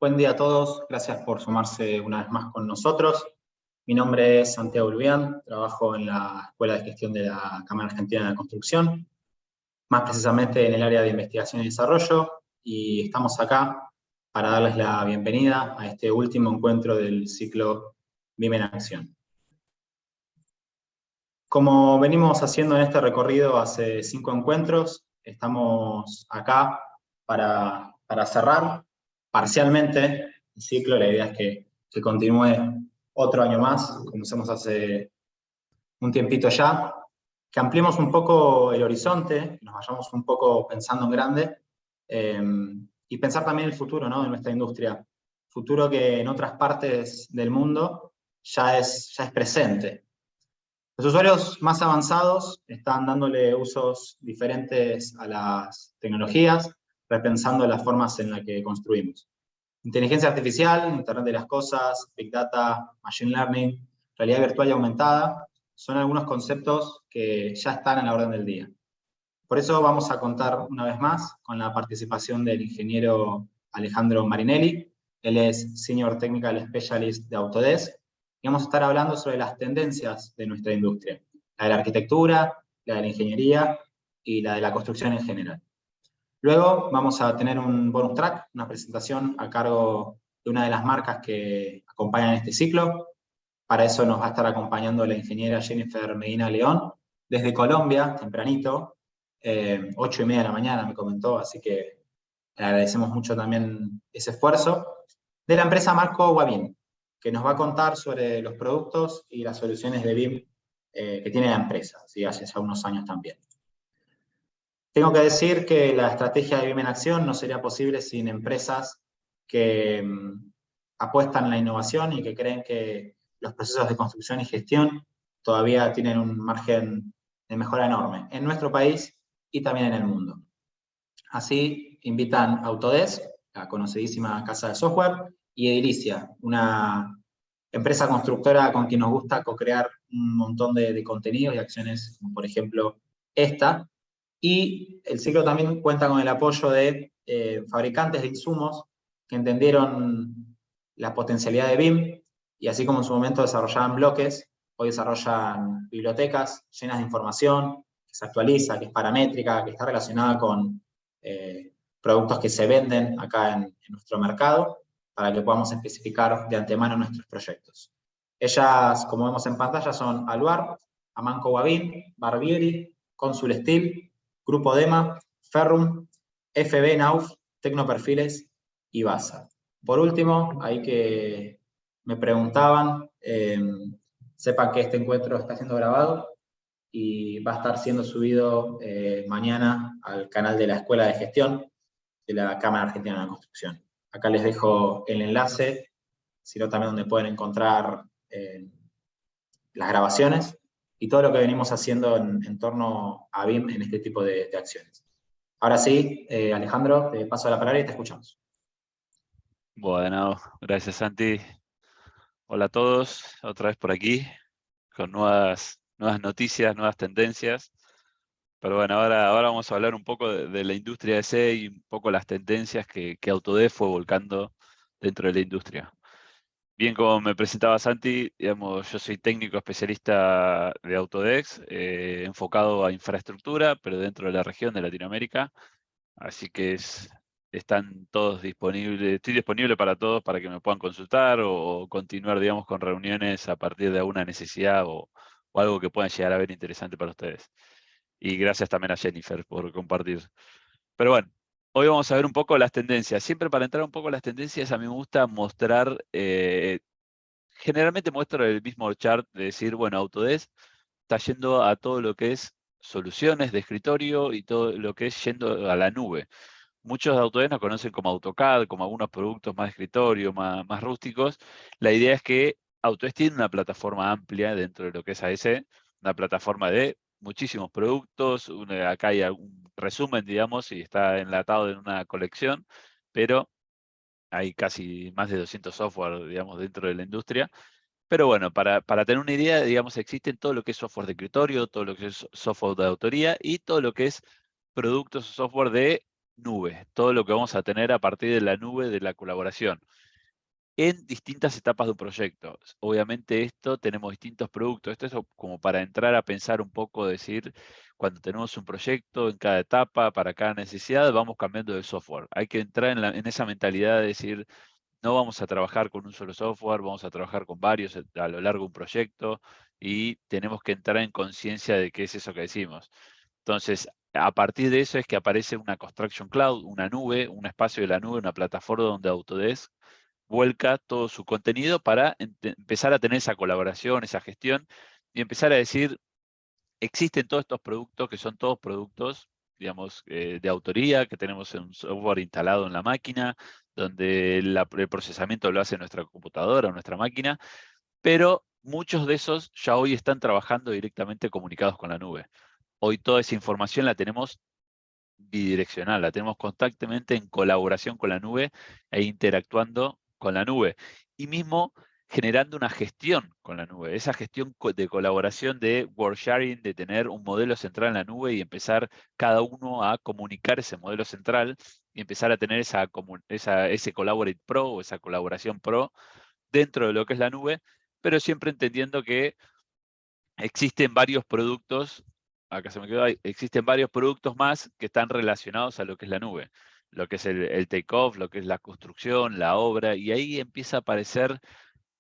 Buen día a todos, gracias por sumarse una vez más con nosotros. Mi nombre es Santiago Ulbián, trabajo en la Escuela de Gestión de la Cámara Argentina de la Construcción, más precisamente en el área de investigación y desarrollo, y estamos acá para darles la bienvenida a este último encuentro del ciclo BIM en Acción. Como venimos haciendo en este recorrido hace 5 encuentros, estamos acá para cerrar parcialmente el ciclo. La idea es que continúe otro año más, como hacemos hace un tiempito ya, que ampliemos un poco el horizonte, que nos vayamos un poco pensando en grande, y pensar también el futuro, ¿no?, de nuestra industria. Futuro que en otras partes del mundo ya es presente. Los usuarios más avanzados están dándole usos diferentes a las tecnologías, repensando las formas en las que construimos. Inteligencia artificial, Internet de las cosas, Big Data, Machine Learning, realidad virtual y aumentada, son algunos conceptos que ya están en la orden del día. Por eso vamos a contar una vez más con la participación del ingeniero Alejandro Marinelli. Él es Senior Technical Specialist de Autodesk, y vamos a estar hablando sobre las tendencias de nuestra industria, la de la arquitectura, la de la ingeniería y la de la construcción en general. Luego vamos a tener un bonus track, una presentación a cargo de una de las marcas que acompañan este ciclo. Para eso nos va a estar acompañando la ingeniera Jennifer Medina León, desde Colombia, tempranito, 8:30 de la mañana me comentó, así que le agradecemos mucho también ese esfuerzo, de la empresa Marco Guavín, que nos va a contar sobre los productos y las soluciones de BIM que tiene la empresa, ¿sí?, hace ya unos años también. Tengo que decir que la estrategia de BIM en Acción no sería posible sin empresas que apuestan en la innovación y que creen que los procesos de construcción y gestión todavía tienen un margen de mejora enorme en nuestro país y también en el mundo. Así invitan a Autodesk, la conocidísima casa de software, y Edilicia, una empresa constructora con quien nos gusta co-crear un montón de contenidos y acciones, como por ejemplo esta. Y el ciclo también cuenta con el apoyo de fabricantes de insumos que entendieron la potencialidad de BIM, y así como en su momento desarrollaban bloques, hoy desarrollan bibliotecas llenas de información, que se actualiza, que es paramétrica, que está relacionada con productos que se venden acá en nuestro mercado, para que podamos especificar de antemano nuestros proyectos. Ellas, como vemos en pantalla, son Aluar, Amanco Guavín, Barbieri, Consul Steel, Grupo Dema, Ferrum, FB Nauf, Tecnoperfiles y Basa. Por último, ahí que me preguntaban, sepan que este encuentro está siendo grabado y va a estar siendo subido mañana al canal de la Escuela de Gestión de la Cámara Argentina de la Construcción. Acá les dejo el enlace, sino también donde pueden encontrar las grabaciones y todo lo que venimos haciendo en torno a BIM en este tipo de acciones. Ahora sí, Alejandro, te paso la palabra y te escuchamos. Bueno, gracias Santi. Hola a todos, otra vez por aquí, con nuevas noticias, nuevas tendencias. Pero bueno, ahora vamos a hablar un poco de la industria de C y un poco las tendencias que Autodesk fue volcando dentro de la industria. Bien, como me presentaba Santi, digamos, yo soy técnico especialista de Autodesk, enfocado a infraestructura, pero dentro de la región de Latinoamérica. Así que están todos disponibles, estoy disponible para todos para que me puedan consultar o continuar, digamos, con reuniones a partir de alguna necesidad o algo que puedan llegar a ver interesante para ustedes. Y gracias también a Jennifer por compartir. Pero bueno, hoy vamos a ver un poco las tendencias. Siempre para entrar un poco a las tendencias, a mí me gusta mostrar, generalmente muestro el mismo chart de decir, bueno, Autodesk está yendo a todo lo que es soluciones de escritorio y todo lo que es yendo a la nube. Muchos de Autodesk nos conocen como AutoCAD, como algunos productos más de escritorio, más rústicos. La idea es que Autodesk tiene una plataforma amplia dentro de lo que es AS, una plataforma de muchísimos productos. Acá hay un resumen, digamos, y está enlatado en una colección, pero hay casi más de 200 software, digamos, dentro de la industria. Pero bueno, para tener una idea, digamos, existen todo lo que es software de escritorio, todo lo que es software de autoría y todo lo que es productos o software de nube, todo lo que vamos a tener a partir de la nube de la colaboración, en distintas etapas de un proyecto. Obviamente esto tenemos distintos productos. Esto es como para entrar a pensar un poco, decir, cuando tenemos un proyecto en cada etapa, para cada necesidad, vamos cambiando de software. Hay que entrar en esa mentalidad de decir, no vamos a trabajar con un solo software, vamos a trabajar con varios a lo largo de un proyecto y tenemos que entrar en conciencia de qué es eso que decimos. Entonces, a partir de eso es que aparece una Construction Cloud, una nube, un espacio de la nube, una plataforma donde Autodesk vuelca todo su contenido para empezar a tener esa colaboración, esa gestión y empezar a decir, existen todos estos productos que son todos productos, digamos, de autoría, que tenemos un software instalado en la máquina, donde el procesamiento lo hace nuestra computadora o nuestra máquina, pero muchos de esos ya hoy están trabajando directamente comunicados con la nube. Hoy toda esa información la tenemos bidireccional, la tenemos constantemente en colaboración con la nube e interactuando con la nube. Y mismo generando una gestión con la nube, esa gestión de colaboración de word sharing, de tener un modelo central en la nube y empezar cada uno a comunicar ese modelo central y empezar a tener ese Collaborate Pro o esa colaboración pro dentro de lo que es la nube, pero siempre entendiendo que existen varios productos, acá se me quedó, existen varios productos más que están relacionados a lo que es la nube, lo que es el take-off, lo que es la construcción, la obra, y ahí empieza a aparecer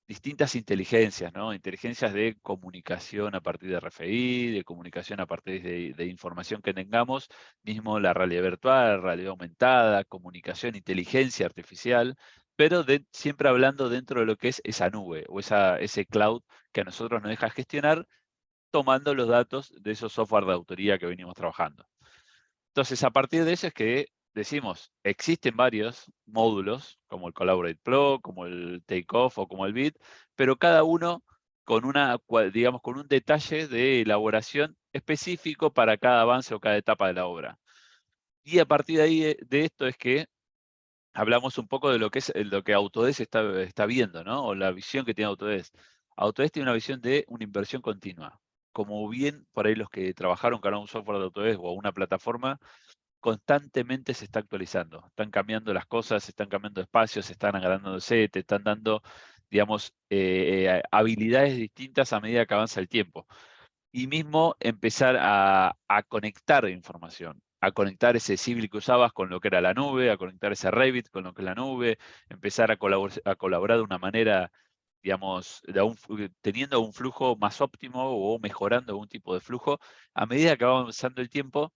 distintas inteligencias, ¿no? Inteligencias de comunicación a partir de RFI, de comunicación a partir de información que tengamos, mismo la realidad virtual, realidad aumentada, comunicación, inteligencia artificial, pero siempre hablando dentro de lo que es esa nube o ese cloud que a nosotros nos deja gestionar tomando los datos de esos software de autoría que venimos trabajando. Entonces, a partir de eso es que decimos, existen varios módulos, como el Collaborate Pro, como el Takeoff o como el Bit, pero cada uno con digamos, con un detalle de elaboración específico para cada avance o cada etapa de la obra. Y a partir de ahí de esto es que hablamos un poco de lo que es lo que Autodesk está viendo, ¿no? O la visión que tiene Autodesk. Autodesk tiene una visión de una inversión continua. Como bien por ahí los que trabajaron con un software de Autodesk o una plataforma, constantemente se está actualizando. Están cambiando las cosas, están cambiando espacios, están agrandándose, te están dando, digamos, habilidades distintas a medida que avanza el tiempo. Y mismo empezar a conectar información, a conectar ese Civil que usabas con lo que era la nube, a conectar ese Revit con lo que es la nube, empezar a colaborar de una manera, digamos, teniendo un flujo más óptimo o mejorando algún tipo de flujo a medida que va avanzando el tiempo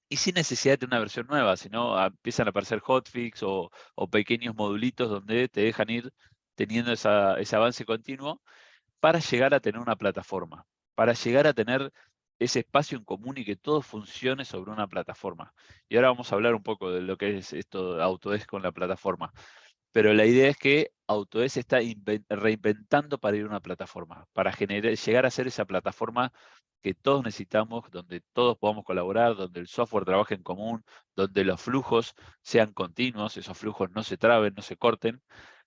y sin necesidad de una versión nueva, sino empiezan a aparecer hotfix o pequeños modulitos donde te dejan ir teniendo ese avance continuo para llegar a tener una plataforma, para llegar a tener ese espacio en común y que todo funcione sobre una plataforma. Y ahora vamos a hablar un poco de lo que es esto de Autodesk con la plataforma. Pero la idea es que Autodesk se está reinventando para ir a una plataforma, para llegar a ser esa plataforma que todos necesitamos, donde todos podamos colaborar, donde el software trabaje en común, donde los flujos sean continuos, esos flujos no se traben, no se corten.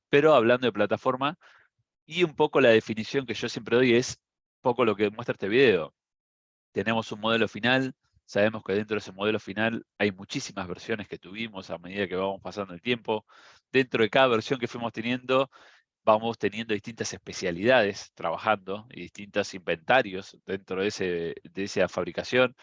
Pero hablando de plataforma, y un poco la definición que yo siempre doy es un poco lo que muestra este video. Tenemos un modelo final, sabemos que dentro de ese modelo final hay muchísimas versiones que tuvimos a medida que vamos pasando el tiempo. Dentro de cada versión que fuimos teniendo, vamos teniendo distintas especialidades trabajando y distintos inventarios dentro de esa fabricación,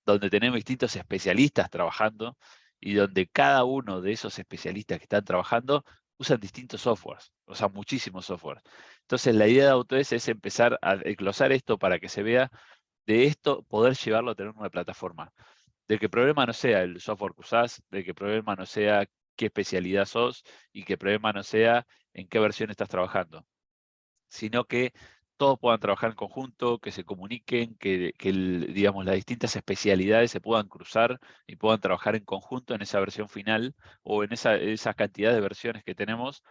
donde tenemos distintos especialistas trabajando y donde cada uno de esos especialistas que están trabajando usan distintos softwares, usan muchísimos softwares. Entonces la idea de Autodesk es empezar a desglosar esto para que se vea de esto, poder llevarlo a tener una plataforma. De que el problema no sea el software que usás, de que el problema no sea qué especialidad sos y que el problema no sea en qué versión estás trabajando, sino que todos puedan trabajar en conjunto, que se comuniquen, digamos, las distintas especialidades se puedan cruzar y puedan trabajar en conjunto en esa versión final o en esa cantidad de versiones que tenemos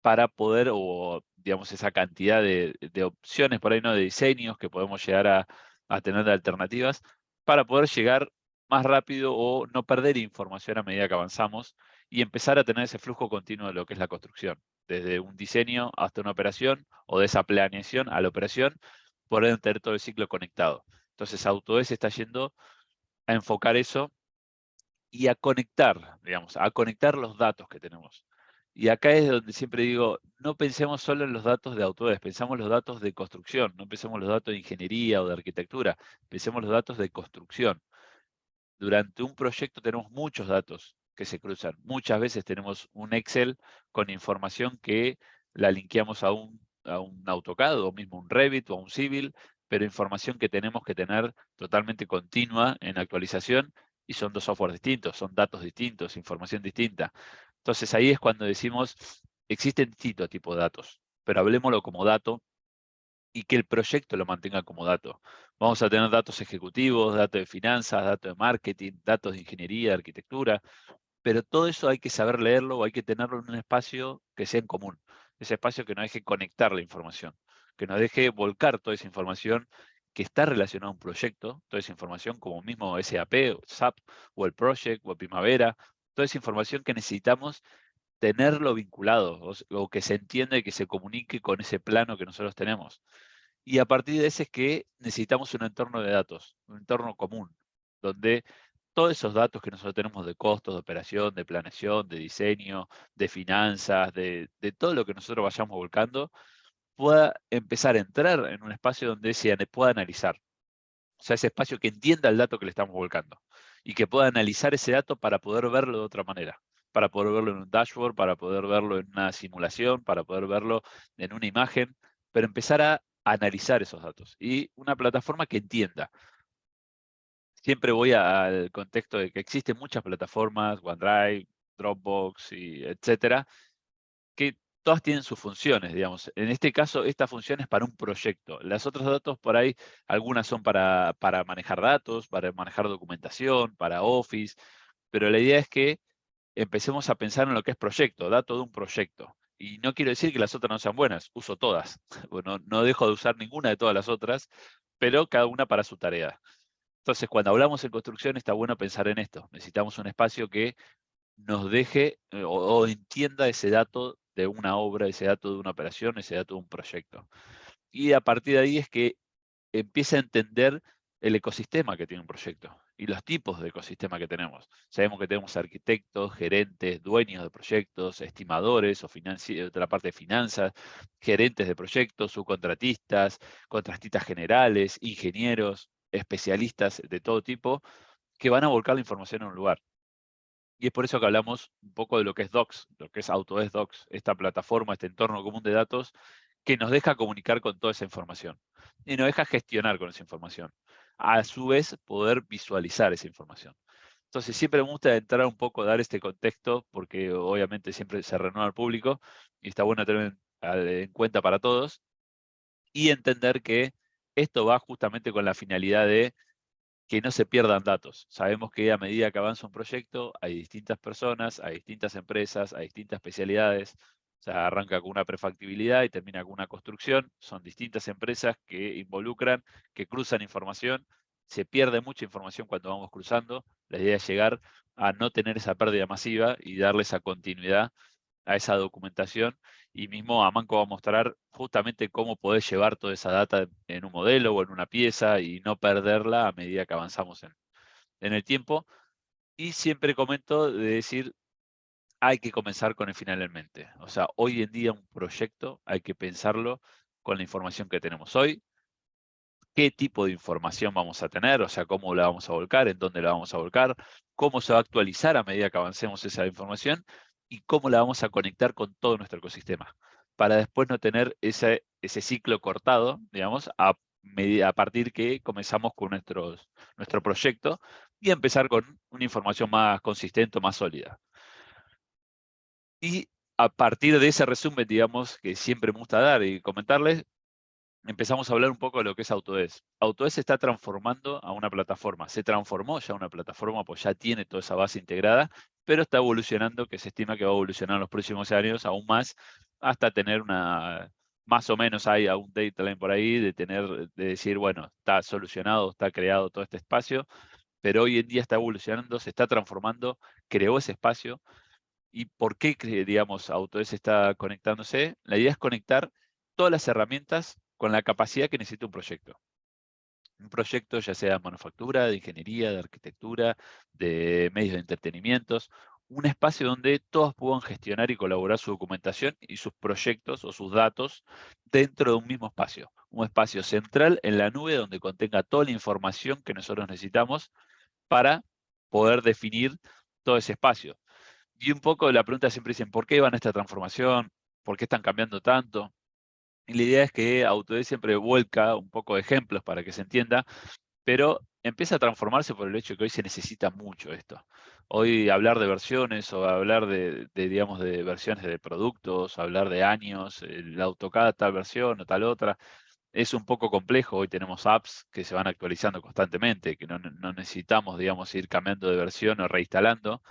para poder, o digamos, esa cantidad de opciones por ahí, ¿no? De diseños que podemos llegar a tener de alternativas, para poder llegar más rápido o no perder información a medida que avanzamos y empezar a tener ese flujo continuo de lo que es la construcción, desde un diseño hasta una operación, o de esa planeación a la operación, poder tener todo el ciclo conectado. Entonces Autodesk está yendo a enfocar eso y a conectar, digamos, a conectar los datos que tenemos. Y acá es donde siempre digo, no pensemos solo en los datos de Autodesk, pensamos los datos de construcción, no pensemos los datos de ingeniería o de arquitectura, pensemos los datos de construcción. Durante un proyecto tenemos muchos datos que se cruzan. Muchas veces tenemos un Excel con información que la linkeamos a un AutoCAD o mismo un Revit o a un Civil, pero información que tenemos que tener totalmente continua en actualización y son dos softwares distintos, son datos distintos, información distinta. Entonces ahí es cuando decimos, existen distintos tipos de datos, pero hablemoslo como dato y que el proyecto lo mantenga como dato. Vamos a tener datos ejecutivos, datos de finanzas, datos de marketing, datos de ingeniería, de arquitectura, pero todo eso hay que saber leerlo o hay que tenerlo en un espacio que sea en común. Ese espacio que nos deje conectar la información, que nos deje volcar toda esa información que está relacionada a un proyecto, toda esa información como mismo SAP, o SAP, o el Project, o Primavera, toda esa información que necesitamos tenerlo vinculado, o que se entienda y que se comunique con ese plano que nosotros tenemos. Y a partir de ese es que necesitamos un entorno de datos, un entorno común, donde todos esos datos que nosotros tenemos de costos, de operación, de planeación, de diseño, de finanzas, de todo lo que nosotros vayamos volcando, pueda empezar a entrar en un espacio donde se pueda analizar. O sea, ese espacio que entienda el dato que le estamos volcando y que pueda analizar ese dato para poder verlo de otra manera, para poder verlo en un dashboard, para poder verlo en una simulación, para poder verlo en una imagen, pero empezar a analizar esos datos. Y una plataforma que entienda. Siempre voy al contexto de que existen muchas plataformas, OneDrive, Dropbox, y etcétera, que todas tienen sus funciones, digamos. En este caso, esta función es para un proyecto. Las otros datos por ahí, algunas son para manejar datos, para manejar documentación, para Office, pero la idea es que empecemos a pensar en lo que es proyecto, dato de un proyecto. Y no quiero decir que las otras no sean buenas, uso todas. Bueno, no dejo de usar ninguna de todas las otras, pero cada una para su tarea. Entonces, cuando hablamos en construcción, está bueno pensar en esto. Necesitamos un espacio que nos deje o entienda ese dato de una obra, ese dato de una operación, ese dato de un proyecto. Y a partir de ahí es que empieza a entender el ecosistema que tiene un proyecto y los tipos de ecosistema que tenemos. Sabemos que tenemos arquitectos, gerentes, dueños de proyectos, estimadores o de la parte de finanzas, gerentes de proyectos, subcontratistas, contratistas generales, ingenieros, especialistas de todo tipo que van a volcar la información en un lugar. Y es por eso que hablamos un poco de lo que es Docs, lo que es Autodesk Docs, esta plataforma, este entorno común de datos que nos deja comunicar con toda esa información y nos deja gestionar con esa información. A su vez, poder visualizar esa información. Entonces, siempre me gusta entrar un poco, dar este contexto, porque obviamente siempre se renueva al público y está bueno tener en cuenta para todos y entender que esto va justamente con la finalidad de que no se pierdan datos. Sabemos que a medida que avanza un proyecto, hay distintas personas, hay distintas empresas, hay distintas especialidades. O sea, arranca con una prefactibilidad y termina con una construcción. Son distintas empresas que involucran, que cruzan información. Se pierde mucha información cuando vamos cruzando. La idea es llegar a no tener esa pérdida masiva y darle esa continuidad a esa documentación, y mismo Amanco va a mostrar justamente cómo podés llevar toda esa data en un modelo o en una pieza y no perderla a medida que avanzamos en el tiempo. Y siempre comento de decir, hay que comenzar con el final en mente. O sea, hoy en día un proyecto hay que pensarlo con la información que tenemos hoy, qué tipo de información vamos a tener, o sea, cómo la vamos a volcar, en dónde la vamos a volcar, cómo se va a actualizar a medida que avancemos esa información y cómo la vamos a conectar con todo nuestro ecosistema, para después no tener ese ciclo cortado, digamos, a partir que comenzamos con nuestro proyecto y empezar con una información más consistente, más sólida. Y a partir de ese resumen, digamos, que siempre me gusta dar y comentarles, empezamos a hablar un poco de lo que es Autodesk. Autodesk se está transformando a una plataforma. Se transformó ya a una plataforma, pues ya tiene toda esa base integrada, pero está evolucionando, que se estima que va a evolucionar en los próximos años aún más, hasta tener más o menos hay un deadline por ahí de decir, bueno, está solucionado, está creado todo este espacio, pero hoy en día está evolucionando, se está transformando, creó ese espacio. ¿Y por qué, digamos, Autodesk está conectándose? La idea es conectar todas las herramientas con la capacidad que necesita un proyecto. Un proyecto ya sea de manufactura, de ingeniería, de arquitectura, de medios de entretenimientos, un espacio donde todos puedan gestionar y colaborar su documentación y sus proyectos o sus datos dentro de un mismo espacio. Un espacio central en la nube donde contenga toda la información que nosotros necesitamos para poder definir todo ese espacio. Y un poco la pregunta siempre dicen, ¿por qué van a esta transformación? ¿Por qué están cambiando tanto? Y la idea es que Autodesk siempre vuelca un poco de ejemplos para que se entienda, pero empieza a transformarse por el hecho de que hoy se necesita mucho esto. Hoy hablar de versiones o hablar digamos, de versiones de productos, hablar de años, el AutoCAD tal versión o tal otra, es un poco complejo. Hoy tenemos apps que se van actualizando constantemente, que no necesitamos, digamos, ir cambiando de versión o reinstalando,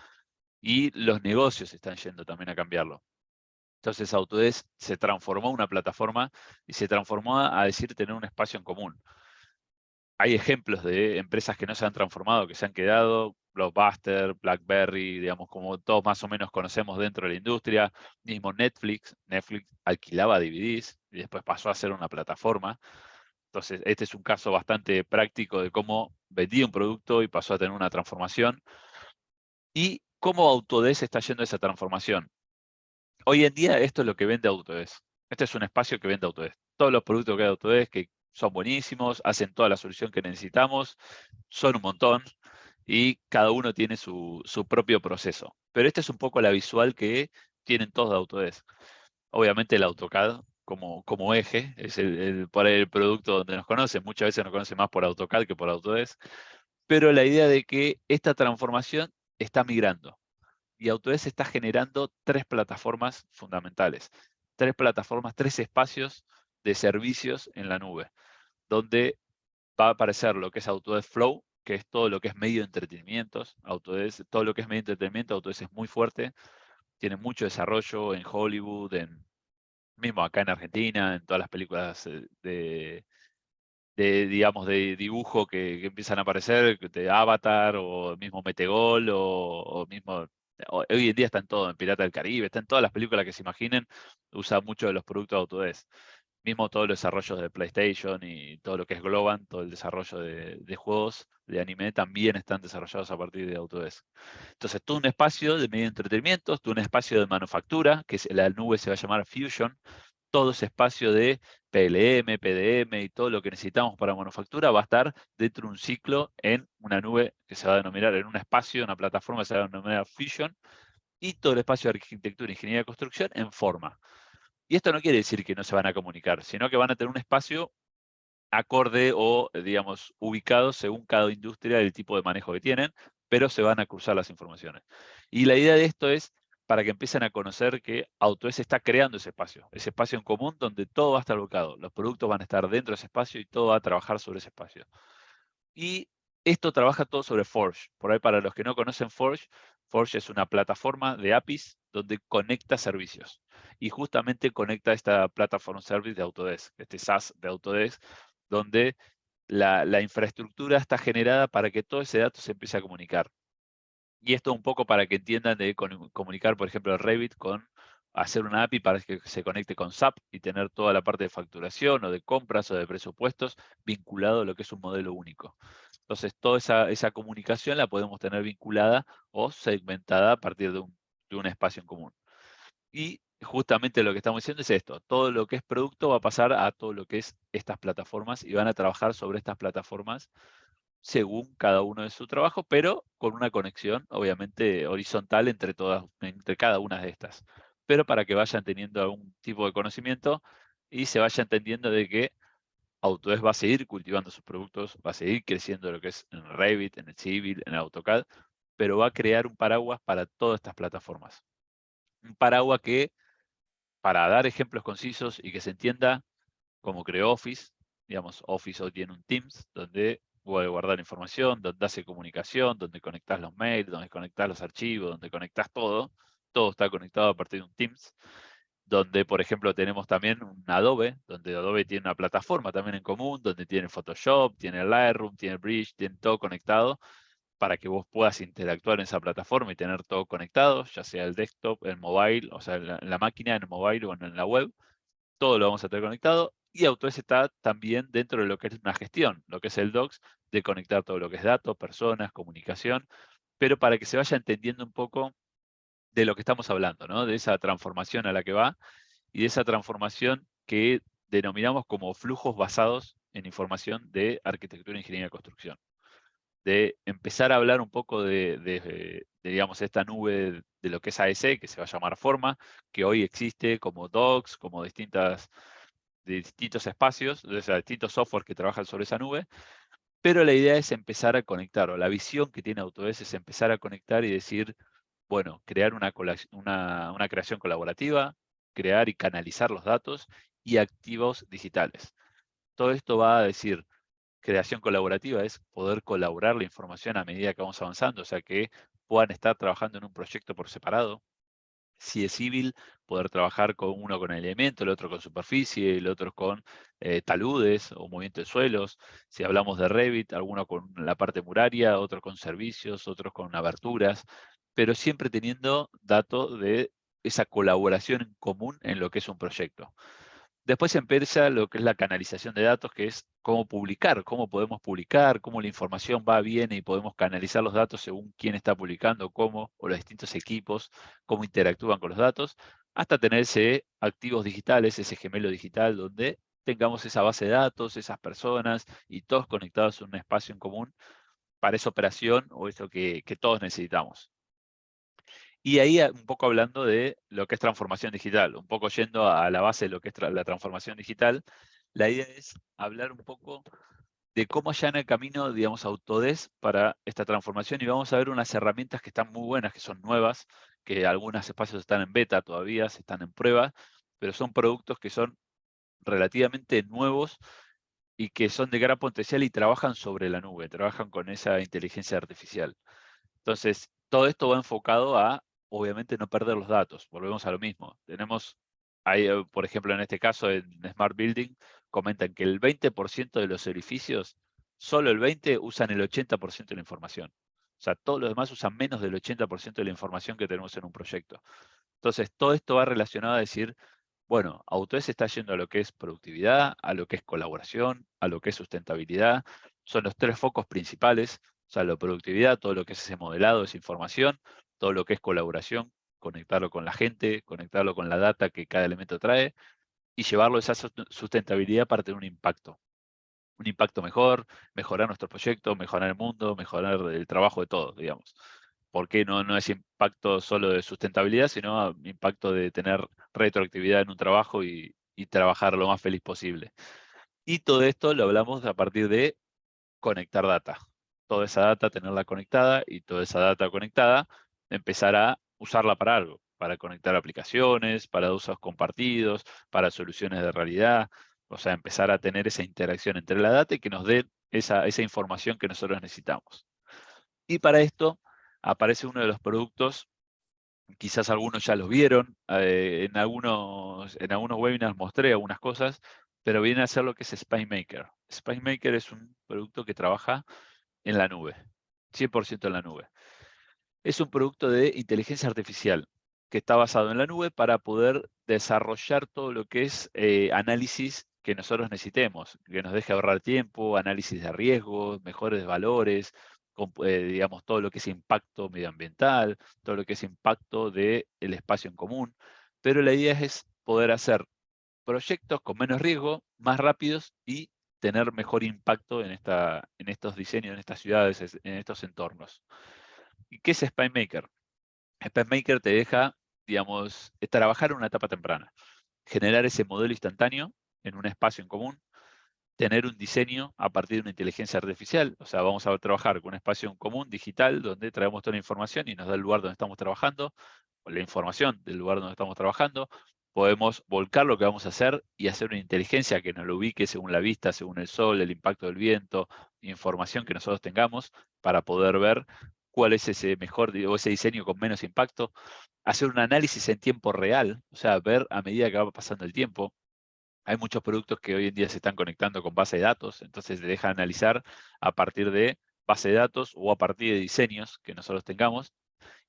y los negocios están yendo también a cambiarlo. Entonces Autodesk se transformó en una plataforma y se transformó a decir tener un espacio en común. Hay ejemplos de empresas que no se han transformado, que se han quedado, Blockbuster, BlackBerry, digamos, como todos más o menos conocemos dentro de la industria, mismo Netflix alquilaba DVDs y después pasó a ser una plataforma. Entonces, este es un caso bastante práctico de cómo vendía un producto y pasó a tener una transformación. Y cómo Autodesk está yendo a esa transformación. Hoy en día esto es lo que vende Autodesk. Este es un espacio que vende Autodesk. Todos los productos que hay de Autodesk que son buenísimos, hacen toda la solución que necesitamos, son un montón y cada uno tiene su propio proceso. Pero este es un poco la visual que tienen todos de Autodesk. Obviamente el AutoCAD como eje es por ahí el producto donde nos conocen. Muchas veces nos conocen más por AutoCAD que por Autodesk. Pero la idea de que esta transformación está migrando. Y Autodesk está generando 3 plataformas fundamentales. 3 plataformas, 3 espacios de servicios en la nube, donde va a aparecer lo que es Autodesk Flow, que es todo lo que es medio de entretenimientos. Todo lo que es medio de entretenimiento, Autodesk es muy fuerte, tiene mucho desarrollo en Hollywood, mismo acá en Argentina, en todas las películas digamos, de dibujo que empiezan a aparecer, de Avatar, o mismo Metegol, o mismo, hoy en día está en todo, en Pirata del Caribe, está en todas las películas que se imaginen, usa mucho de los productos de Autodesk. Mismo todos los desarrollos de PlayStation y todo lo que es Globan, todo el desarrollo de juegos de anime, también están desarrollados a partir de Autodesk. Entonces, todo un espacio de medio de entretenimiento, todo un espacio de manufactura, que la nube se va a llamar Fusion, todo ese espacio de PLM, PDM y todo lo que necesitamos para manufactura va a estar dentro de un ciclo en una nube que se va a denominar, en un espacio, una plataforma que se va a denominar Fusion, y todo el espacio de arquitectura, ingeniería y construcción en forma. Y esto no quiere decir que no se van a comunicar, sino que van a tener un espacio acorde o, digamos, ubicado según cada industria el tipo de manejo que tienen, pero se van a cruzar las informaciones. Y la idea de esto es para que empiecen a conocer que Autodesk está creando ese espacio en común donde todo va a estar ubicado. Los productos van a estar dentro de ese espacio y todo va a trabajar sobre ese espacio. Y esto trabaja todo sobre Forge. Por ahí, para los que no conocen Forge, Forge es una plataforma de APIs donde conecta servicios. Y justamente conecta esta Platform Service de Autodesk, este SaaS de Autodesk, donde la infraestructura está generada para que todo ese dato se empiece a comunicar. Y esto un poco para que entiendan de comunicar, por ejemplo, Revit con hacer una API para que se conecte con SAP y tener toda la parte de facturación o de compras o de presupuestos vinculado a lo que es un modelo único. Entonces, toda esa comunicación la podemos tener vinculada o segmentada a partir de un espacio en común. Y justamente lo que estamos diciendo es esto: todo lo que es producto va a pasar a todo lo que es estas plataformas y van a trabajar sobre estas plataformas según cada uno de su trabajo, pero con una conexión, obviamente, horizontal entre cada una de estas. Pero para que vayan teniendo algún tipo de conocimiento y se vaya entendiendo de que Autodesk va a seguir cultivando sus productos, va a seguir creciendo lo que es en Revit, en el Civil, en el AutoCAD, pero va a crear un paraguas para todas estas plataformas. Un paraguas que, para dar ejemplos concisos y que se entienda, como creó Office, digamos, Office hoy tiene un Teams donde puede guardar información, donde hace comunicación, donde conectas los mails, donde conectas los archivos, donde conectas todo está conectado a partir de un Teams, donde, por ejemplo, tenemos también un Adobe, donde Adobe tiene una plataforma también en común, donde tiene Photoshop, tiene Lightroom, tiene Bridge, tiene todo conectado, para que vos puedas interactuar en esa plataforma y tener todo conectado, ya sea el desktop, el mobile, o sea, en la máquina, en el mobile o en la web, todo lo vamos a tener conectado. Y AutoS está también dentro de lo que es una gestión, lo que es el Docs, de conectar todo lo que es datos, personas, comunicación, pero para que se vaya entendiendo un poco de lo que estamos hablando, ¿no? De esa transformación a la que va y de esa transformación que denominamos como flujos basados en información de arquitectura, ingeniería y construcción. De empezar a hablar un poco de, digamos, esta nube de lo que es AEC, que se va a llamar Forma, que hoy existe como Docs, como de distintos espacios, o sea, distintos software que trabajan sobre esa nube, pero la idea es empezar a conectar, o la visión que tiene Autodesk es empezar a conectar y decir, bueno, crear una creación colaborativa, crear y canalizar los datos y activos digitales. Todo esto va a decir, creación colaborativa es poder colaborar la información a medida que vamos avanzando, o sea, que puedan estar trabajando en un proyecto por separado. Si es civil, poder trabajar con uno con elemento, el otro con superficie, el otro con taludes o movimiento de suelos. Si hablamos de Revit, alguno con la parte muraria, otro con servicios, otros con aberturas, pero siempre teniendo datos de esa colaboración en común en lo que es un proyecto. Después empieza lo que es la canalización de datos, que es cómo publicar, cómo podemos publicar, cómo la información va, viene y podemos canalizar los datos según quién está publicando, cómo, o los distintos equipos, cómo interactúan con los datos, hasta tener ese activos digitales, ese gemelo digital, donde tengamos esa base de datos, esas personas y todos conectados en un espacio en común para esa operación o eso que todos necesitamos. Y ahí un poco hablando de lo que es transformación digital, un poco yendo a la base de lo que es la transformación digital, la idea es hablar un poco de cómo allana el camino, digamos, Autodesk para esta transformación y vamos a ver unas herramientas que están muy buenas, que son nuevas, que algunos espacios están en beta todavía, se están en prueba, pero son productos que son relativamente nuevos y que son de gran potencial y trabajan sobre la nube, trabajan con esa inteligencia artificial. Entonces, todo esto va enfocado a, obviamente, no perder los datos. Volvemos a lo mismo. Tenemos, ahí, por ejemplo, en este caso, en Smart Building, comentan que el 20% de los edificios, solo el 20% usan el 80% de la información. O sea, todos los demás usan menos del 80% de la información que tenemos en un proyecto. Entonces, todo esto va relacionado a decir, bueno, Autodesk está yendo a lo que es productividad, a lo que es colaboración, a lo que es sustentabilidad. Son los tres focos principales. O sea, la productividad, todo lo que es ese modelado, esa información, todo lo que es colaboración, conectarlo con la gente, conectarlo con la data que cada elemento trae y llevarlo a esa sustentabilidad para tener un impacto. Un impacto mejor, mejorar nuestro proyecto, mejorar el mundo, mejorar el trabajo de todos, digamos. Porque no es impacto solo de sustentabilidad, sino impacto de tener retroactividad en un trabajo y trabajar lo más feliz posible. Y todo esto lo hablamos a partir de conectar data. Toda esa data, tenerla conectada y toda esa data conectada, empezar a usarla para algo, para conectar aplicaciones, para usos compartidos, para soluciones de realidad. O sea, empezar a tener esa interacción entre la data y que nos dé esa información que nosotros necesitamos. Y para esto aparece uno de los productos, quizás algunos ya los vieron, en algunos webinars mostré algunas cosas, pero viene a ser lo que es SpiceMaker. SpiceMaker es un producto que trabaja en la nube, 100% en la nube. Es un producto de inteligencia artificial que está basado en la nube para poder desarrollar todo lo que es análisis que nosotros necesitemos, que nos deje ahorrar tiempo, análisis de riesgos, mejores valores, digamos, todo lo que es impacto medioambiental, todo lo que es impacto del espacio en común. Pero la idea es poder hacer proyectos con menos riesgo, más rápidos y tener mejor impacto en estos diseños, en estas ciudades, en estos entornos. ¿Y qué es SpiceMaker? SpiceMaker te deja, digamos, trabajar en una etapa temprana, generar ese modelo instantáneo en un espacio en común, tener un diseño a partir de una inteligencia artificial, o sea, vamos a trabajar con un espacio en común digital donde traemos toda la información y nos da el lugar donde estamos trabajando, o la información del lugar donde estamos trabajando, podemos volcar lo que vamos a hacer y hacer una inteligencia que nos lo ubique según la vista, según el sol, el impacto del viento, información que nosotros tengamos para poder ver cuál es ese mejor o ese diseño con menos impacto, hacer un análisis en tiempo real, o sea, ver a medida que va pasando el tiempo. Hay muchos productos que hoy en día se están conectando con base de datos, entonces te deja analizar a partir de base de datos o a partir de diseños que nosotros tengamos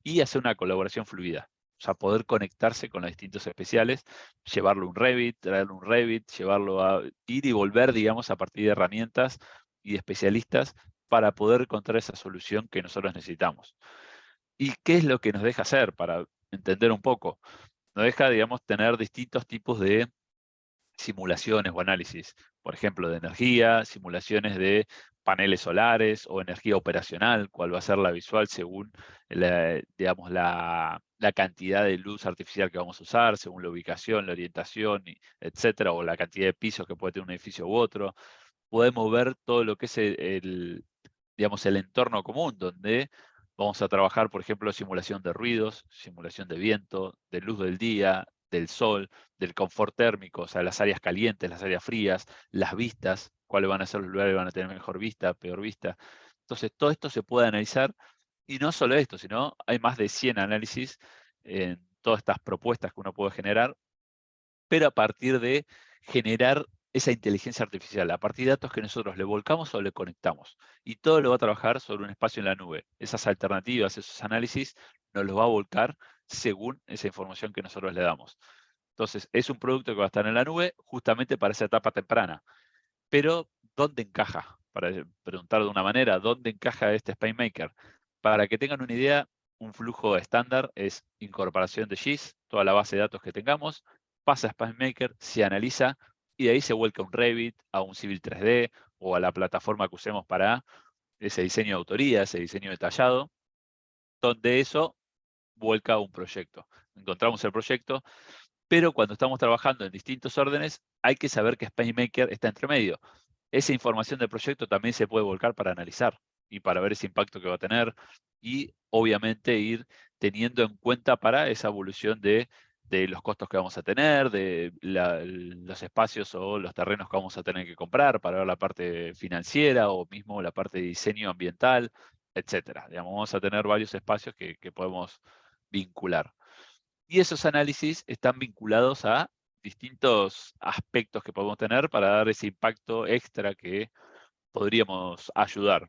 y hacer una colaboración fluida. sea, poder conectarse con los distintos especiales, llevarlo a un Revit, traerlo a un Revit, llevarlo a ir y volver, digamos, a partir de herramientas y de especialistas para poder encontrar esa solución que nosotros necesitamos. ¿Y qué es lo que nos deja hacer? Para entender un poco. Nos deja, digamos, tener distintos tipos de simulaciones o análisis, por ejemplo, de energía, simulaciones de paneles solares o energía operacional, cuál va a ser la visual según digamos, la cantidad de luz artificial que vamos a usar, según la ubicación, la orientación, etcétera, o la cantidad de pisos que puede tener un edificio u otro. Podemos ver todo lo que es digamos, el entorno común, donde vamos a trabajar, por ejemplo, simulación de ruidos, simulación de viento, de luz del día, del sol, del confort térmico, o sea, las áreas calientes, las áreas frías, las vistas, cuáles van a ser los lugares que van a tener mejor vista, peor vista. Entonces, todo esto se puede analizar, y no solo esto, sino hay más de 100 análisis en todas estas propuestas que uno puede generar, pero a partir de generar esa inteligencia artificial, a partir de datos que nosotros le volcamos o le conectamos. Y todo lo va a trabajar sobre un espacio en la nube. Esas alternativas, esos análisis, nos los va a volcar según esa información que nosotros le damos. Entonces, es un producto que va a estar en la nube justamente para esa etapa temprana. Pero, ¿dónde encaja? Para preguntar de una manera, ¿dónde encaja este SpaceMaker? Para que tengan una idea, un flujo estándar es incorporación de GIS, toda la base de datos que tengamos, pasa a SpaceMaker, se analiza y de ahí se vuelca a un Revit, a un Civil 3D o a la plataforma que usemos para ese diseño de autoría, ese diseño detallado, donde eso vuelca a un proyecto. Encontramos el proyecto, pero cuando estamos trabajando en distintos órdenes, hay que saber que SpaceMaker está entre medio. Esa información del proyecto también se puede volcar para analizar y para ver ese impacto que va a tener y obviamente ir teniendo en cuenta para esa evolución de los costos que vamos a tener, de los espacios o los terrenos que vamos a tener que comprar para ver la parte financiera o mismo la parte de diseño ambiental, etcétera. Digamos, vamos a tener varios espacios que podemos vincular. Y esos análisis están vinculados a distintos aspectos que podemos tener para dar ese impacto extra que podríamos ayudar.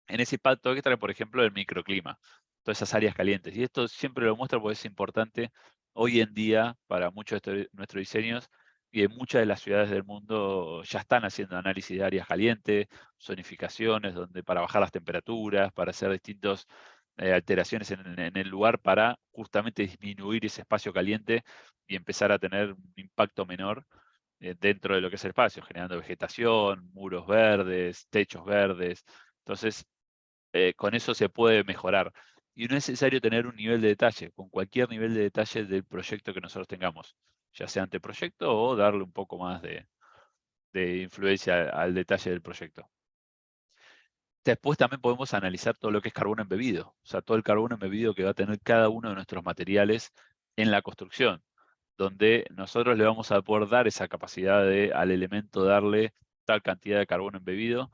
En ese impacto extra, por ejemplo, el microclima, todas esas áreas calientes. Y esto siempre lo muestro porque es importante hoy en día para muchos de nuestros diseños, y en muchas de las ciudades del mundo ya están haciendo análisis de áreas calientes, zonificaciones, donde para bajar las temperaturas, para hacer distintas alteraciones en el lugar para justamente disminuir ese espacio caliente y empezar a tener un impacto menor dentro de lo que es el espacio, generando vegetación, muros verdes, techos verdes. Entonces, con eso se puede mejorar. Y no es necesario tener un nivel de detalle, con cualquier nivel de detalle del proyecto que nosotros tengamos, ya sea anteproyecto o darle un poco más de influencia al detalle del proyecto. Después también podemos analizar todo lo que es carbono embebido, o sea, todo el carbono embebido que va a tener cada uno de nuestros materiales en la construcción, donde nosotros le vamos a poder dar esa capacidad al elemento darle tal cantidad de carbono embebido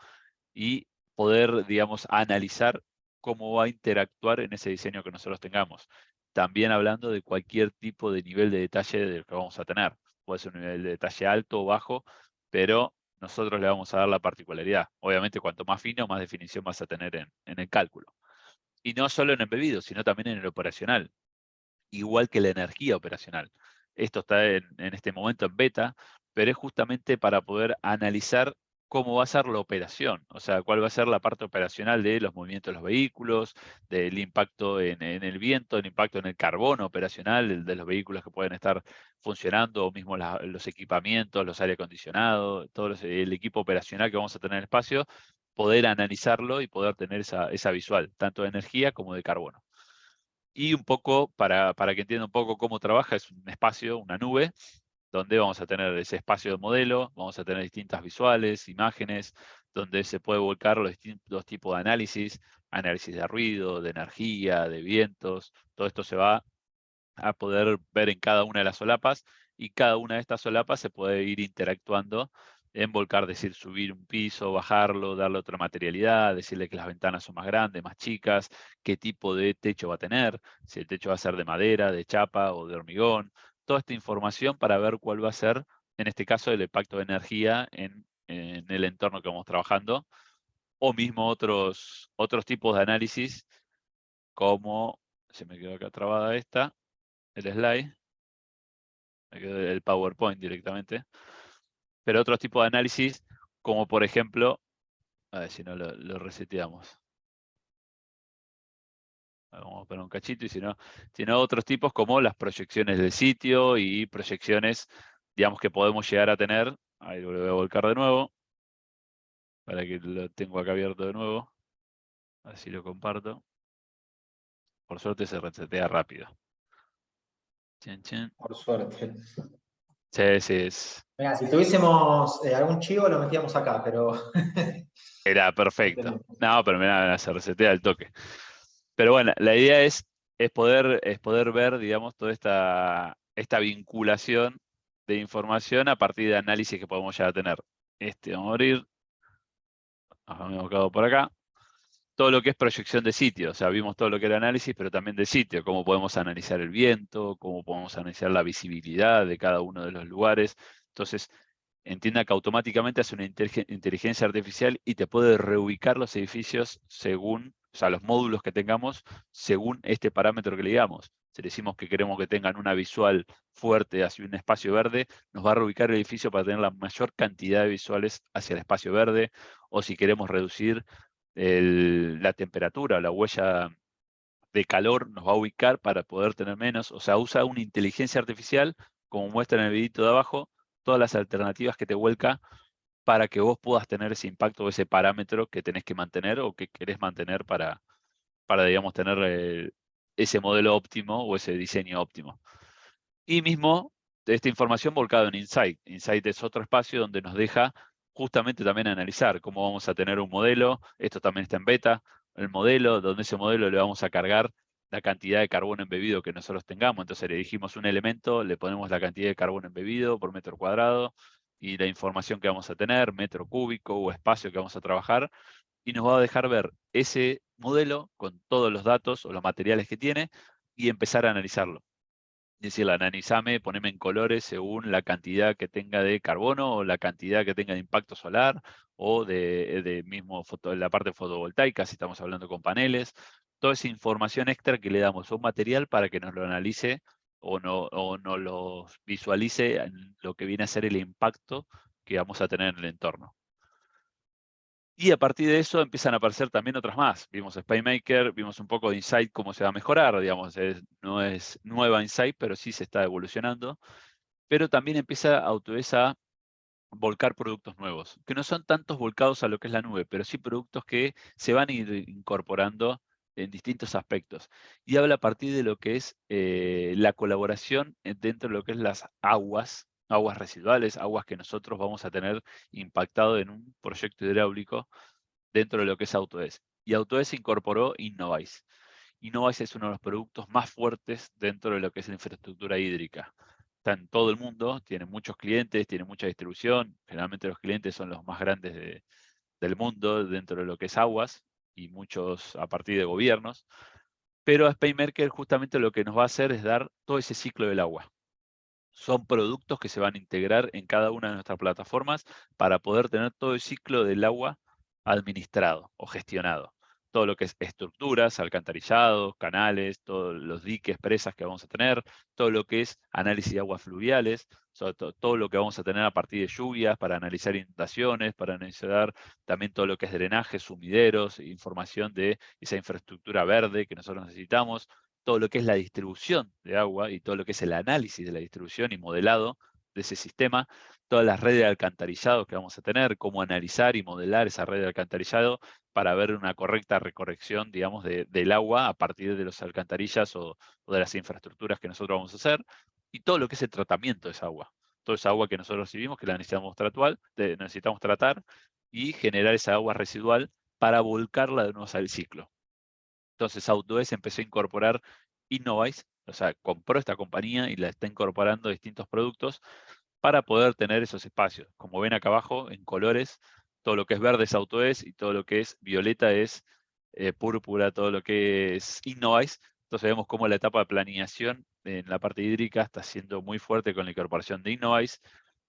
y poder, digamos, analizar cómo va a interactuar en ese diseño que nosotros tengamos. También hablando de cualquier tipo de nivel de detalle del que vamos a tener. Puede ser un nivel de detalle alto o bajo, pero nosotros le vamos a dar la particularidad. Obviamente, cuanto más fino, más definición vas a tener en el cálculo. Y no solo en embebido, sino también en el operacional, igual que la energía operacional. Esto está en este momento en beta, pero es justamente para poder analizar cómo va a ser la operación, o sea, cuál va a ser la parte operacional de los movimientos de los vehículos, del impacto en el viento, el impacto en el carbono operacional de los vehículos que pueden estar funcionando, o mismo los equipamientos, los aire acondicionados, el equipo operacional que vamos a tener en el espacio, poder analizarlo y poder tener esa visual, tanto de energía como de carbono. Y un poco, para que entienda un poco cómo trabaja, es un espacio, una nube, donde vamos a tener ese espacio de modelo, vamos a tener distintas visuales, imágenes, donde se puede volcar los distintos tipos de análisis de ruido, de energía, de vientos, todo esto se va a poder ver en cada una de las solapas, y cada una de estas solapas se puede ir interactuando en volcar, decir, subir un piso, bajarlo, darle otra materialidad, decirle que las ventanas son más grandes, más chicas, qué tipo de techo va a tener, si el techo va a ser de madera, de chapa o de hormigón. Toda esta información para ver cuál va a ser, en este caso, el impacto de energía en el entorno que vamos trabajando, o mismo otros tipos de análisis, como, se me quedó acá trabada esta, el slide. Me quedó el PowerPoint directamente. Pero otros tipos de análisis, como por ejemplo, a ver si no lo reseteamos. Vamos a poner un cachito, y si no, otros tipos como las proyecciones del sitio y proyecciones, digamos, que podemos llegar a tener. Ahí lo voy a volcar de nuevo, para que lo tengo acá abierto de nuevo. Así lo comparto. Por suerte se resetea rápido. Chin, chin. Por suerte. Sí, sí, es. Mira, si tuviésemos algún chivo lo metíamos acá, pero Era no perfecto. tenemos. No, pero mirá, se resetea el toque. Pero bueno, la idea es poder ver, digamos, toda esta vinculación de información a partir de análisis que podemos ya tener. Vamos a abrir. Nos hemos ubicado por acá. Todo lo que es proyección de sitio, o sea, vimos todo lo que era análisis, pero también de sitio, cómo podemos analizar el viento, cómo podemos analizar la visibilidad de cada uno de los lugares. Entonces, entienda que automáticamente hace una inteligencia artificial y te puede reubicar los edificios según, o sea, los módulos que tengamos, según este parámetro que le digamos. Si le decimos que queremos que tengan una visual fuerte hacia un espacio verde, nos va a reubicar el edificio para tener la mayor cantidad de visuales hacia el espacio verde, o si queremos reducir la temperatura, la huella de calor, nos va a ubicar para poder tener menos. O sea, usa una inteligencia artificial, como muestra en el videito de abajo, todas las alternativas que te vuelca para que vos puedas tener ese impacto o ese parámetro que tenés que mantener o que querés mantener para digamos, tener ese modelo óptimo o ese diseño óptimo. Y mismo esta información volcada en Insight. Insight es otro espacio donde nos deja justamente también analizar cómo vamos a tener un modelo. Esto también está en beta. El modelo, donde ese modelo le vamos a cargar la cantidad de carbono embebido que nosotros tengamos. Entonces le dijimos un elemento, le ponemos la cantidad de carbono embebido por metro cuadrado y la información que vamos a tener, metro cúbico o espacio que vamos a trabajar, y nos va a dejar ver ese modelo con todos los datos o los materiales que tiene y empezar a analizarlo. Es decir, analizame, poneme en colores según la cantidad que tenga de carbono o la cantidad que tenga de impacto solar o de mismo la parte fotovoltaica, si estamos hablando con paneles. Toda esa información extra que le damos a un material para que nos lo analice o no lo visualice en lo que viene a ser el impacto que vamos a tener en el entorno. Y a partir de eso empiezan a aparecer también otras más. Vimos SpaceMaker, vimos un poco de Insight, cómo se va a mejorar, digamos, no es nueva Insight, pero sí se está evolucionando. Pero también empieza Autodesk a volcar productos nuevos, que no son tantos volcados a lo que es la nube, pero sí productos que se van a ir incorporando en distintos aspectos. Y habla a partir de lo que es la colaboración dentro de lo que es las aguas residuales, aguas que nosotros vamos a tener impactado en un proyecto hidráulico dentro de lo que es Autodesk. Y Autodesk incorporó Innovice. Innovice es uno de los productos más fuertes dentro de lo que es la infraestructura hídrica. Está en todo el mundo, tiene muchos clientes, tiene mucha distribución. Generalmente los clientes son los más grandes del mundo dentro de lo que es aguas y muchos a partir de gobiernos. Pero SpaceMaker justamente lo que nos va a hacer es dar todo ese ciclo del agua. Son productos que se van a integrar en cada una de nuestras plataformas para poder tener todo el ciclo del agua administrado o gestionado. Todo lo que es estructuras, alcantarillados, canales, todos los diques, presas que vamos a tener, todo lo que es análisis de aguas fluviales, todo lo que vamos a tener a partir de lluvias para analizar inundaciones, para analizar también todo lo que es drenaje, sumideros, información de esa infraestructura verde que nosotros necesitamos, todo lo que es la distribución de agua y todo lo que es el análisis de la distribución y modelado de ese sistema, todas las redes de alcantarillado que vamos a tener, cómo analizar y modelar esa red de alcantarillado para ver una correcta recorrección, digamos, del agua a partir de los alcantarillas o de las infraestructuras que nosotros vamos a hacer, y todo lo que es el tratamiento de esa agua. Toda esa agua que nosotros recibimos, que la necesitamos tratar y generar esa agua residual para volcarla de nuevo al ciclo. Entonces Autodesk empezó a incorporar Innovice, o sea, compró esta compañía y la está incorporando a distintos productos para poder tener esos espacios. Como ven acá abajo, en colores, todo lo que es verde es Autodesk y todo lo que es violeta es púrpura, todo lo que es Innovice. Entonces vemos cómo la etapa de planeación en la parte hídrica está siendo muy fuerte con la incorporación de Innovice.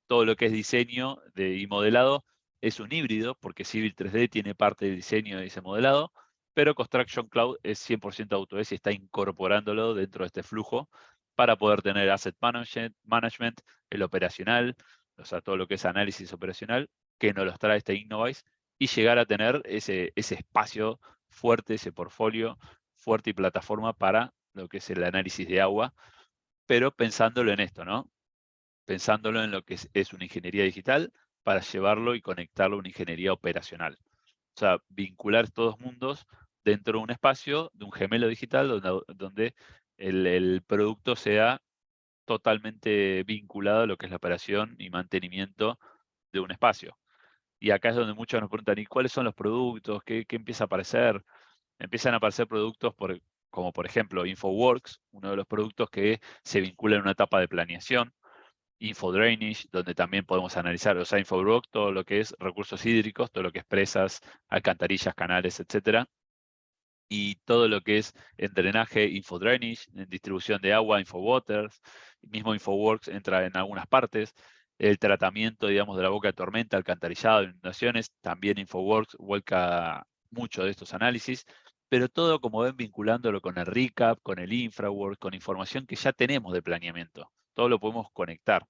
Todo lo que es diseño y modelado es un híbrido, porque Civil 3D tiene parte del diseño de ese modelado, pero Construction Cloud es 100% Autodesk y está incorporándolo dentro de este flujo para poder tener asset management, el operacional, o sea, todo lo que es análisis operacional, que nos los trae este Innovyze, y llegar a tener ese espacio fuerte, ese portfolio fuerte y plataforma para lo que es el análisis de agua, pero pensándolo en esto, ¿no? Pensándolo en lo que es una ingeniería digital para llevarlo y conectarlo a una ingeniería operacional. O sea, vincular estos mundos dentro de un espacio, de un gemelo digital, donde el producto sea totalmente vinculado a lo que es la operación y mantenimiento de un espacio. Y acá es donde muchos nos preguntan, ¿y cuáles son los productos? ¿Qué empieza a aparecer? Empiezan a aparecer productos como por ejemplo InfoWorks, uno de los productos que se vincula en una etapa de planeación. InfoDrainage, donde también podemos analizar, o sea, InfoWorks, todo lo que es recursos hídricos, todo lo que es presas, alcantarillas, canales, etcétera. Y todo lo que es en drenaje, InfoDrainage, en distribución de agua, InfoWaters, mismo InfoWorks entra en algunas partes. El tratamiento, digamos, de la boca de tormenta, alcantarillado, inundaciones, también InfoWorks vuelca mucho de estos análisis, pero todo, como ven, vinculándolo con el recap, con el InfraWorks, con información que ya tenemos de planeamiento. Todo lo podemos conectar.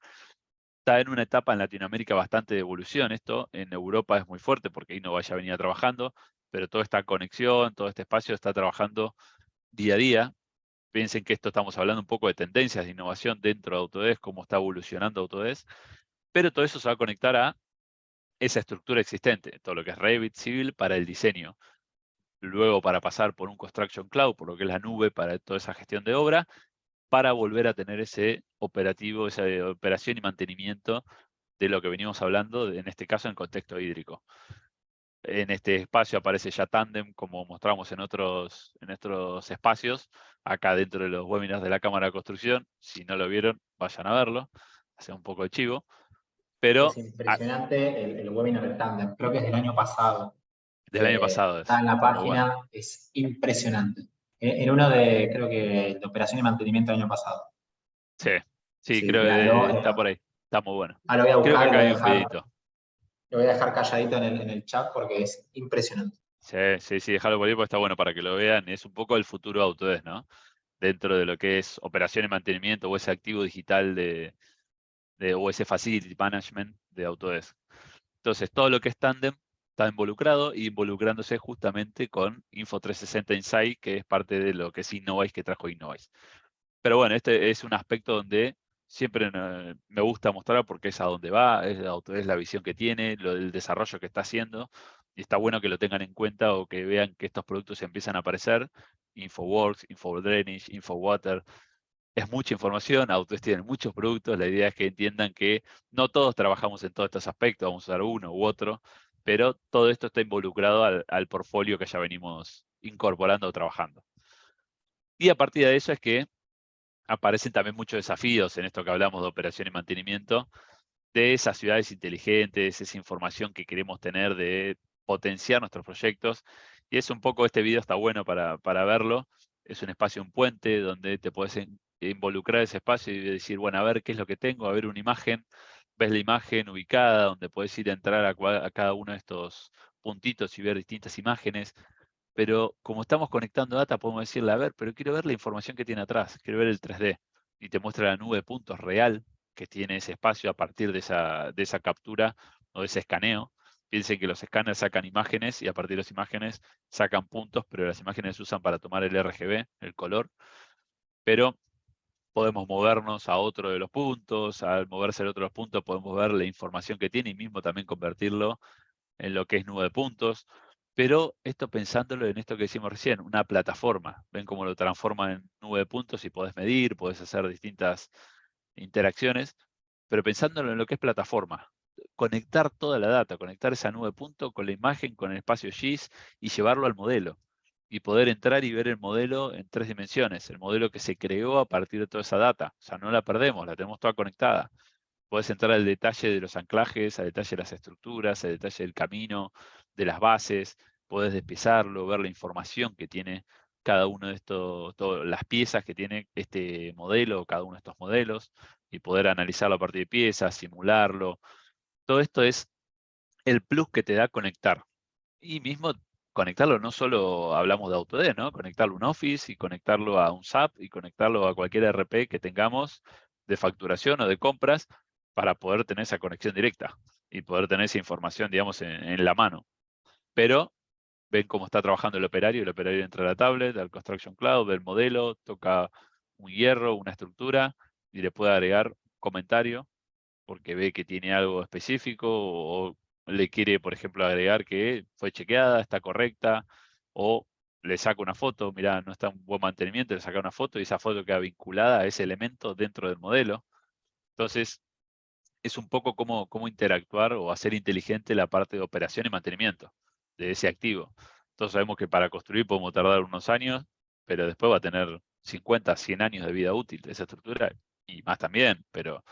Está en una etapa en Latinoamérica bastante de evolución esto, en Europa es muy fuerte porque Innova ya venía trabajando, pero toda esta conexión, todo este espacio está trabajando día a día. Piensen que esto estamos hablando un poco de tendencias de innovación dentro de Autodesk, cómo está evolucionando Autodesk, pero todo eso se va a conectar a esa estructura existente, todo lo que es Revit, Civil para el diseño. Luego para pasar por un Construction Cloud, por lo que es la nube para toda esa gestión de obra, para volver a tener ese operativo, esa operación y mantenimiento de lo que venimos hablando, en este caso en contexto hídrico. En este espacio aparece ya Tandem, como mostramos en otros espacios, acá dentro de los webinars de la Cámara de Construcción. Si no lo vieron, vayan a verlo, hace un poco de chivo. Pero Es impresionante el webinar de Tandem, creo que es del año pasado. del año pasado Está en la está muy bueno. página, es impresionante. En uno de, creo que, de operación y mantenimiento del año pasado. Sí, sí, Sí, creo que está por ahí, está muy bueno. lo voy a Creo que buscar y acá hay un videito. lo voy a dejar calladito en el chat porque es impresionante. Sí, sí, sí, déjalo por ahí porque está bueno para que lo vean. Es un poco el futuro de Autodesk, ¿no? Dentro de lo que es operación y mantenimiento o ese activo digital o ese facility management de Autodesk. Entonces, todo lo que es Tandem está involucrado y involucrándose justamente con Info360 Insight, que es parte de lo que es Innovyze, que trajo Innovyze. Pero bueno, este es un aspecto donde siempre me gusta mostrar porque es a dónde va, es la visión que tiene, el desarrollo que está haciendo, y está bueno que lo tengan en cuenta o que vean que estos productos empiezan a aparecer. InfoWorks, InfoDrainage, InfoWater, es mucha información, Autodesk tiene muchos productos, la idea es que entiendan que no todos trabajamos en todos estos aspectos, vamos a usar uno u otro, pero todo esto está involucrado al portfolio que ya venimos incorporando o trabajando. Y a partir de eso es que aparecen también muchos desafíos en esto que hablamos de operación y mantenimiento, de esas ciudades inteligentes, esa información que queremos tener, de potenciar nuestros proyectos. Y es un poco, este video está bueno para verlo. Es un espacio, un puente, donde te puedes involucrar ese espacio y decir, bueno, a ver qué es lo que tengo, a ver una imagen, ves la imagen ubicada, donde puedes ir a entrar a cada uno de estos puntitos y ver distintas imágenes. Pero como estamos conectando data, podemos decirle, a ver, pero quiero ver la información que tiene atrás, quiero ver el 3D. Y te muestra la nube de puntos real que tiene ese espacio a partir de esa captura o de ese escaneo. Piensen que los escáneres sacan imágenes y a partir de las imágenes sacan puntos, pero las imágenes se usan para tomar el RGB, el color. Pero podemos movernos a otro de los puntos, al moverse al otro de los puntos podemos ver la información que tiene y mismo también convertirlo en lo que es nube de puntos. Pero esto pensándolo en esto que decimos recién, una plataforma. Ven cómo lo transforma en nube de puntos y podés medir, podés hacer distintas interacciones, pero pensándolo en lo que es plataforma. Conectar toda la data, conectar esa nube de puntos con la imagen, con el espacio GIS y llevarlo al modelo. Y poder entrar y ver el modelo en 3 dimensiones, el modelo que se creó a partir de toda esa data. O sea, no la perdemos, la tenemos toda conectada. Podés entrar al detalle de los anclajes, al detalle de las estructuras, al detalle del camino, de las bases, podés despiezarlo, ver la información que tiene cada uno de estos, las piezas que tiene este modelo, cada uno de estos modelos, y poder analizarlo a partir de piezas, simularlo. Todo esto es el plus que te da conectar. Y mismo conectarlo no solo hablamos de Autodesk, ¿no? Conectarlo a un Office y conectarlo a un SAP y conectarlo a cualquier ERP que tengamos de facturación o de compras para poder tener esa conexión directa y poder tener esa información, digamos, en la mano. Pero ven cómo está trabajando el operario entra a la tablet, al Construction Cloud, ve el modelo, toca un hierro, una estructura y le puede agregar comentario porque ve que tiene algo específico o le quiere, por ejemplo, agregar que fue chequeada, está correcta, o le saca una foto, mirá, no está en buen mantenimiento, le saca una foto y esa foto queda vinculada a ese elemento dentro del modelo. Entonces, es un poco cómo interactuar o hacer inteligente la parte de operación y mantenimiento de ese activo. Todos sabemos que para construir podemos tardar unos años, pero después va a tener 50, 100 años de vida útil de esa estructura y más también, pero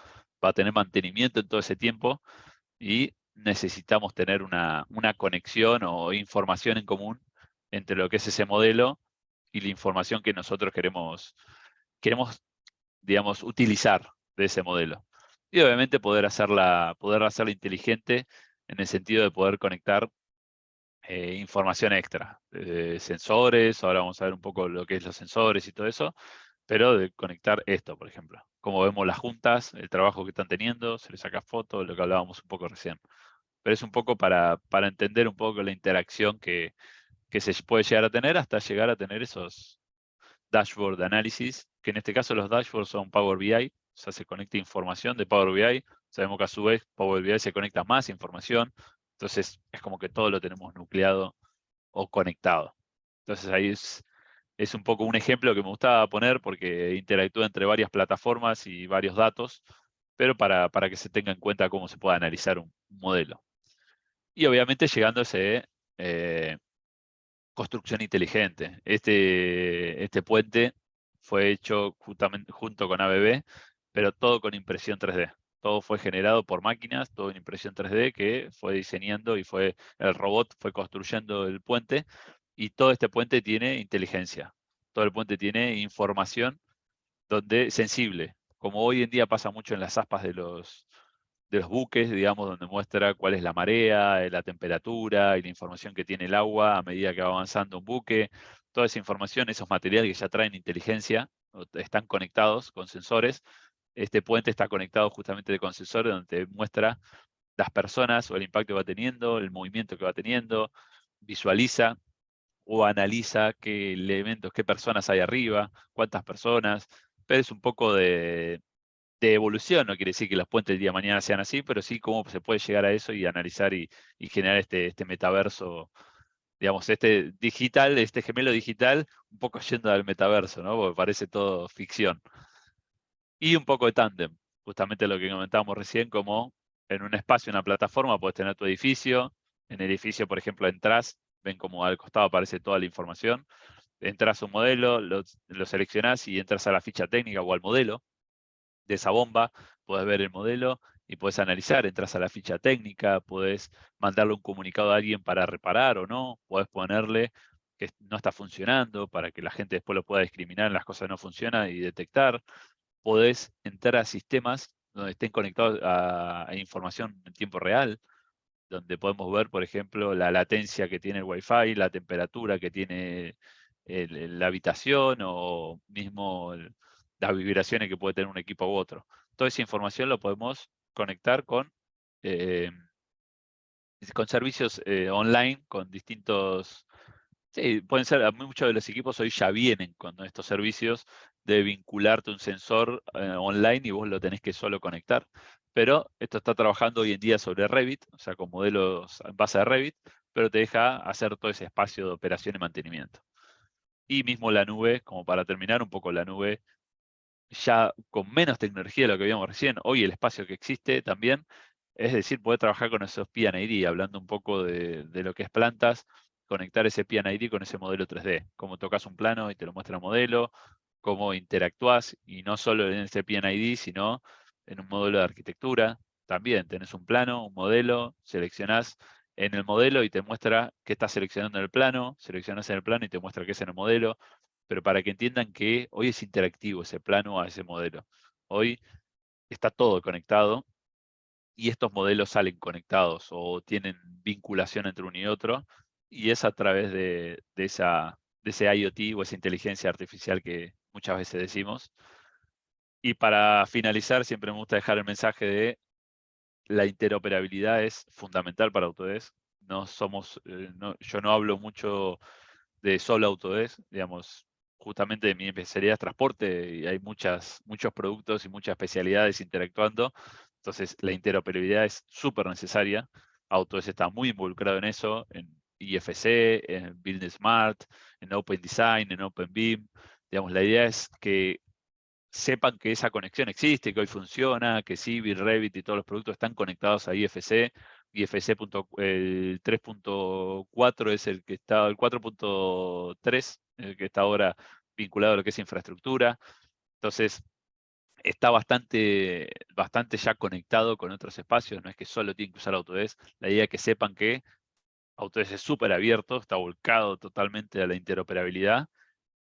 va a tener mantenimiento en todo ese tiempo y necesitamos tener una conexión o información en común entre lo que es ese modelo y la información que nosotros queremos digamos, utilizar de ese modelo. Y obviamente poder hacerla inteligente en el sentido de poder conectar información extra, sensores, ahora vamos a ver un poco lo que es los sensores y todo eso, pero de conectar esto, por ejemplo. Como vemos las juntas, el trabajo que están teniendo, se les saca fotos, lo que hablábamos un poco recién. Pero es un poco para entender un poco la interacción que se puede llegar a tener hasta llegar a tener esos dashboard de análisis, que en este caso los dashboards son Power BI, o sea, se conecta información de Power BI. Sabemos que a su vez Power BI se conecta más información, entonces es como que todo lo tenemos nucleado o conectado. Entonces ahí es un poco un ejemplo que me gustaba poner porque interactúa entre varias plataformas y varios datos, pero para que se tenga en cuenta cómo se puede analizar un modelo. Y obviamente llegando a ese construcción inteligente. Este puente fue hecho justamente junto con ABB, pero todo con impresión 3D. Todo fue generado por máquinas, todo en impresión 3D que fue diseñando y el robot fue construyendo el puente y todo este puente tiene inteligencia. Todo el puente tiene información sensible, como hoy en día pasa mucho en las aspas de los buques, digamos, donde muestra cuál es la marea, la temperatura y la información que tiene el agua a medida que va avanzando un buque. Toda esa información, esos materiales que ya traen inteligencia, están conectados con sensores. Este puente está conectado justamente con sensores donde te muestra las personas o el impacto que va teniendo, el movimiento que va teniendo, visualiza o analiza qué elementos, qué personas hay arriba, cuántas personas, pero es un poco de evolución, no quiere decir que los puentes del día de mañana sean así, pero sí cómo se puede llegar a eso y analizar y generar este metaverso, digamos, este digital, este gemelo digital, un poco yendo al metaverso, ¿no? Porque parece todo ficción. Y un poco de tándem, justamente lo que comentábamos recién, como en un espacio, una plataforma, puedes tener tu edificio, en el edificio, por ejemplo, entras, ven como al costado aparece toda la información, entras a un modelo, lo seleccionás y entras a la ficha técnica o al modelo de esa bomba, puedes ver el modelo y puedes analizar, entras a la ficha técnica, puedes mandarle un comunicado a alguien para reparar o no, puedes ponerle que no está funcionando para que la gente después lo pueda discriminar en las cosas que no funcionan y detectar. Podés entrar a sistemas donde estén conectados a información en tiempo real, donde podemos ver, por ejemplo, la latencia que tiene el Wi-Fi, la temperatura que tiene la habitación o mismo las vibraciones que puede tener un equipo u otro. Toda esa información lo podemos conectar eh, con servicios online, con distintos. Sí, pueden ser, muchos de los equipos hoy ya vienen con estos servicios de vincularte un sensor online y vos lo tenés que solo conectar. Pero esto está trabajando hoy en día sobre Revit, o sea, con modelos en base a Revit, pero te deja hacer todo ese espacio de operación y mantenimiento. Y mismo la nube, como para terminar un poco la nube, ya con menos tecnología de lo que vimos recién, hoy el espacio que existe también, es decir, poder trabajar con esos P&ID, hablando un poco de lo que es plantas, conectar ese P&ID con ese modelo 3D, cómo tocas un plano y te lo muestra el modelo, cómo interactúas, y no solo en ese P&ID, sino en un modelo de arquitectura, también tenés un plano, un modelo, seleccionás en el modelo y te muestra qué estás seleccionando en el plano, seleccionás en el plano y te muestra qué es en el modelo, pero para que entiendan que hoy es interactivo ese plano a ese modelo. Hoy está todo conectado y estos modelos salen conectados o tienen vinculación entre uno y otro y es a través de ese IoT o esa inteligencia artificial que muchas veces decimos. Y para finalizar, siempre me gusta dejar el mensaje de la interoperabilidad es fundamental para Autodesk. Yo no hablo mucho de solo Autodesk, digamos, justamente de mi especialidad es transporte y hay muchos productos y muchas especialidades interactuando. Entonces, la interoperabilidad es súper necesaria. Autodesk está muy involucrado en eso, en IFC, en Build Smart, en Open Design, en Open BIM. Digamos, la idea es que sepan que esa conexión existe, que hoy funciona, que Civil, Revit y todos los productos están conectados a IFC. IFC 3.4 es el 4.3, el que está ahora vinculado a lo que es infraestructura. Entonces, está bastante ya conectado con otros espacios, no es que solo tienen que usar Autodesk. La idea es que sepan que Autodesk es súper abierto, está volcado totalmente a la interoperabilidad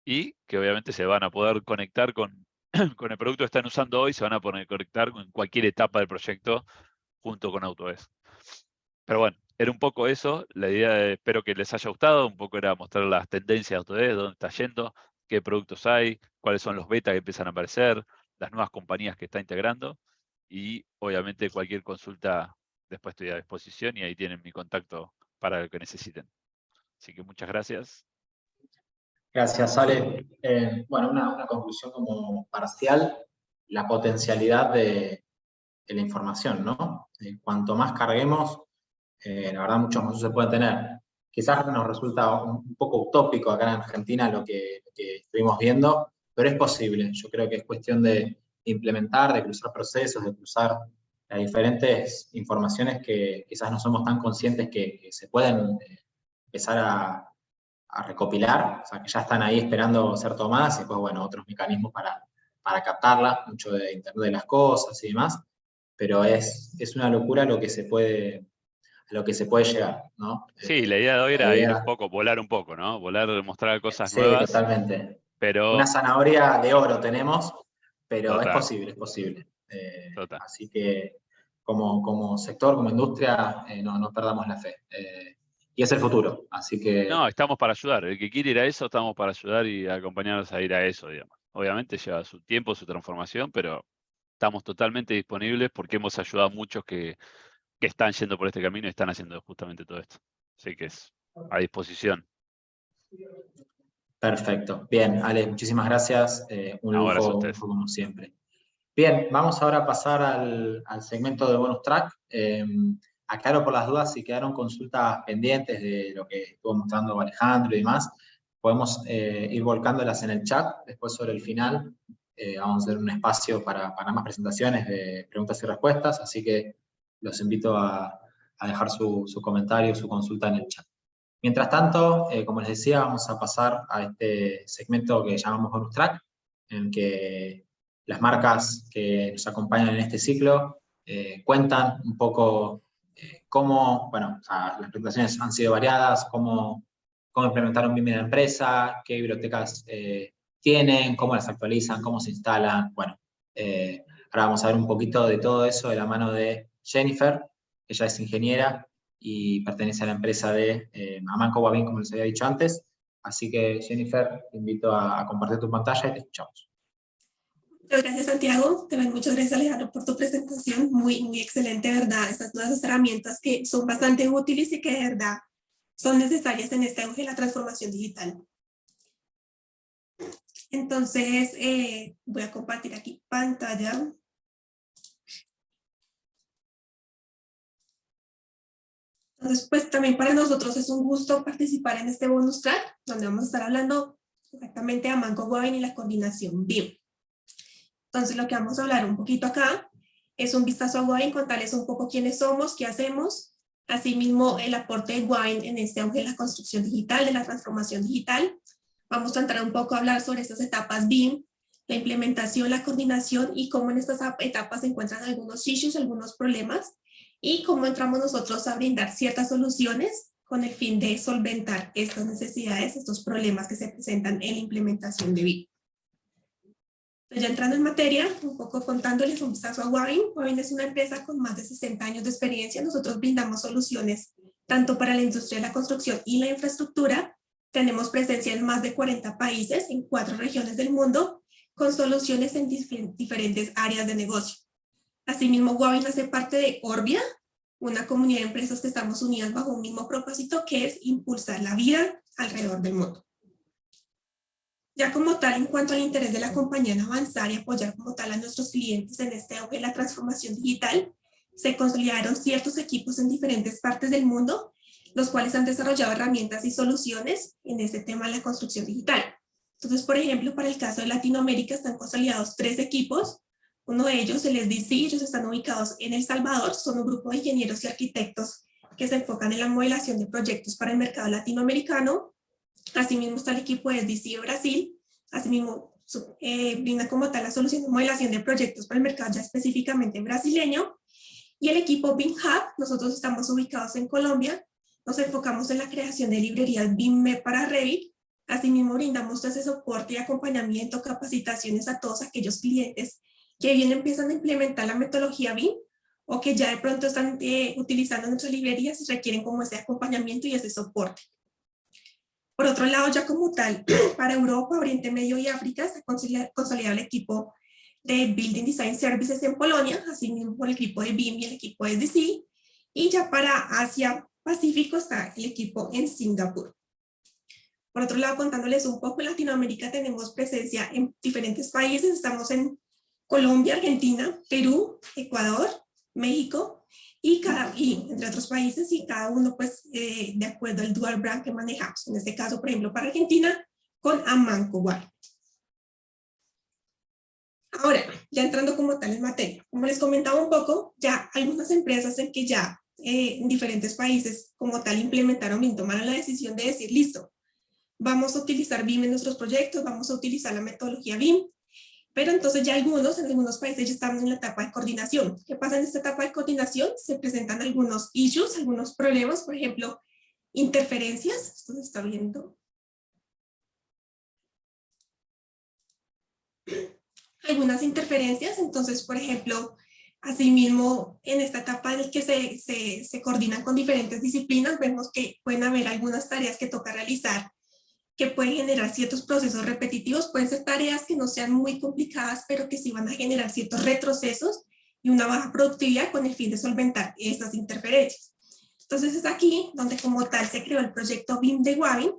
y que obviamente se van a poder conectar con el producto que están usando hoy, se van a poder conectar en cualquier etapa del proyecto junto con Autodesk. Pero bueno, era un poco eso, la idea, espero que les haya gustado, un poco era mostrar las tendencias de Autodesk, dónde está yendo, qué productos hay, cuáles son los beta que empiezan a aparecer, las nuevas compañías que está integrando, y obviamente cualquier consulta después estoy a disposición y ahí tienen mi contacto para lo que necesiten. Así que muchas gracias. Gracias, Ale. Bueno, una conclusión como parcial, la potencialidad de la información, ¿no? Cuanto más carguemos, la verdad muchos más usos se pueden tener. Quizás nos resulta un poco utópico acá en Argentina lo que estuvimos viendo, pero es posible. Yo creo que es cuestión de implementar, de cruzar procesos, de cruzar las diferentes informaciones que quizás no somos tan conscientes que se pueden empezar a recopilar, o sea, que ya están ahí esperando ser tomadas, y después, bueno, otros mecanismos para captarla, mucho de Internet de las cosas y demás, pero es una locura lo que se puede llegar, ¿no? Sí, la idea de hoy La era ir un idea, poco, volar un poco, ¿no? Volar, mostrar cosas sí, nuevas, totalmente. Una pero zanahoria de oro tenemos, pero es total, posible, es posible. total. Así que como sector, como industria, no perdamos la fe. Y es el futuro, así que No, estamos para ayudar. El que quiere ir a eso, estamos para ayudar y acompañarnos a ir a eso, digamos. Obviamente lleva su tiempo, su transformación, pero estamos totalmente disponibles porque hemos ayudado a muchos que están yendo por este camino y están haciendo justamente todo esto. Así que es a disposición. perfecto. Bien, Ale, muchísimas gracias. Un Ahora es a lujo ustedes. como siempre. Bien, vamos ahora a pasar al segmento de bonus track. Aclaro por las dudas si quedaron consultas pendientes de lo que estuvo mostrando Alejandro y demás. Podemos ir volcándolas en el chat. Después, sobre el final, vamos a hacer un espacio para más presentaciones de preguntas y respuestas. Así que los invito a dejar su comentario, su consulta en el chat. Mientras tanto, como les decía, vamos a pasar a este segmento que llamamos bonus track, en que las marcas que nos acompañan en este ciclo cuentan un poco cómo, bueno, o sea, las presentaciones han sido variadas, cómo implementaron BIM en la empresa, qué bibliotecas tienen, cómo las actualizan, cómo se instalan. Bueno, ahora vamos a ver un poquito de todo eso de la mano de Jennifer. Ella es ingeniera y pertenece a la empresa de Amanco Wabin, como les había dicho antes. Así que, Jennifer, te invito a compartir tu pantalla y te escuchamos. Muchas gracias, Santiago. También muchas gracias, Alejandro, por tu presentación. Muy, muy excelente, ¿verdad? Estas nuevas herramientas que son bastante útiles y que de verdad son necesarias en este auge de la transformación digital. Entonces, voy a compartir aquí pantalla. Entonces, pues también para nosotros es un gusto participar en este bonus track, donde vamos a estar hablando exactamente de Amanco Wabin y la coordinación BIM. Entonces, lo que vamos a hablar un poquito acá es un vistazo a Wabin, contarles un poco quiénes somos, qué hacemos, asimismo el aporte de Wabin en este auge de la construcción digital, de la transformación digital. Vamos a entrar un poco a hablar sobre estas etapas BIM, la implementación, la coordinación y cómo en estas etapas se encuentran algunos issues, algunos problemas y cómo entramos nosotros a brindar ciertas soluciones con el fin de solventar estas necesidades, estos problemas que se presentan en la implementación de BIM. Ya entrando en materia, un poco contándoles un vistazo a Wabin. Wabin es una empresa con más de 60 años de experiencia. Nosotros brindamos soluciones tanto para la industria de la construcción y la infraestructura. Tenemos presencia en más de 40 países, en 4 regiones del mundo, con soluciones en diferentes áreas de negocio. Asimismo, Wavin hace parte de Orbia, una comunidad de empresas que estamos unidas bajo un mismo propósito, que es impulsar la vida alrededor del mundo. Ya como tal, en cuanto al interés de la compañía en avanzar y apoyar como tal a nuestros clientes en este auge de la transformación digital, se consolidaron ciertos equipos en diferentes partes del mundo, los cuales han desarrollado herramientas y soluciones en este tema de la construcción digital. Entonces, por ejemplo, para el caso de Latinoamérica están consolidados 3 equipos. Uno de ellos, el SDC, ellos están ubicados en El Salvador, son un grupo de ingenieros y arquitectos que se enfocan en la modelación de proyectos para el mercado latinoamericano. Asimismo está el equipo de SDC de Brasil, asimismo brinda como tal la solución de modelación de proyectos para el mercado ya específicamente brasileño. Y el equipo BIM Hub, nosotros estamos ubicados en Colombia, nos enfocamos en la creación de librerías BIM para Revit. Asimismo brindamos ese soporte y acompañamiento, capacitaciones a todos aquellos clientes que bien empiezan a implementar la metodología BIM o que ya de pronto están utilizando nuestras librerías y requieren como ese acompañamiento y ese soporte. Por otro lado, ya como tal, para Europa, Oriente Medio y África se ha consolidado el equipo de Building Design Services en Polonia, así mismo por el equipo de BIM y el equipo de SDC, y ya para Asia Pacífico está el equipo en Singapur. Por otro lado, contándoles un poco, en Latinoamérica tenemos presencia en diferentes países, estamos en Colombia, Argentina, Perú, Ecuador, México, y entre otros países, y cada uno pues de acuerdo al dual brand que manejamos. En este caso, por ejemplo, para Argentina, con Amanco Wavin. Ahora, ya entrando como tal en materia, como les comentaba un poco, ya algunas empresas en que ya en diferentes países como tal implementaron BIM, tomaron la decisión de decir, listo, vamos a utilizar BIM en nuestros proyectos, vamos a utilizar la metodología BIM, pero entonces ya en algunos países ya estamos en la etapa de coordinación. ¿Qué pasa en esta etapa de coordinación? Se presentan algunos issues, algunos problemas, por ejemplo, interferencias, esto se está viendo. Algunas interferencias, entonces, por ejemplo, asimismo, en esta etapa en la que se coordinan con diferentes disciplinas, vemos que pueden haber algunas tareas que toca realizar que pueden generar ciertos procesos repetitivos, pueden ser tareas que no sean muy complicadas, pero que sí van a generar ciertos retrocesos y una baja productividad con el fin de solventar estas interferencias. Entonces es aquí donde como tal se creó el proyecto BIM de Wavin,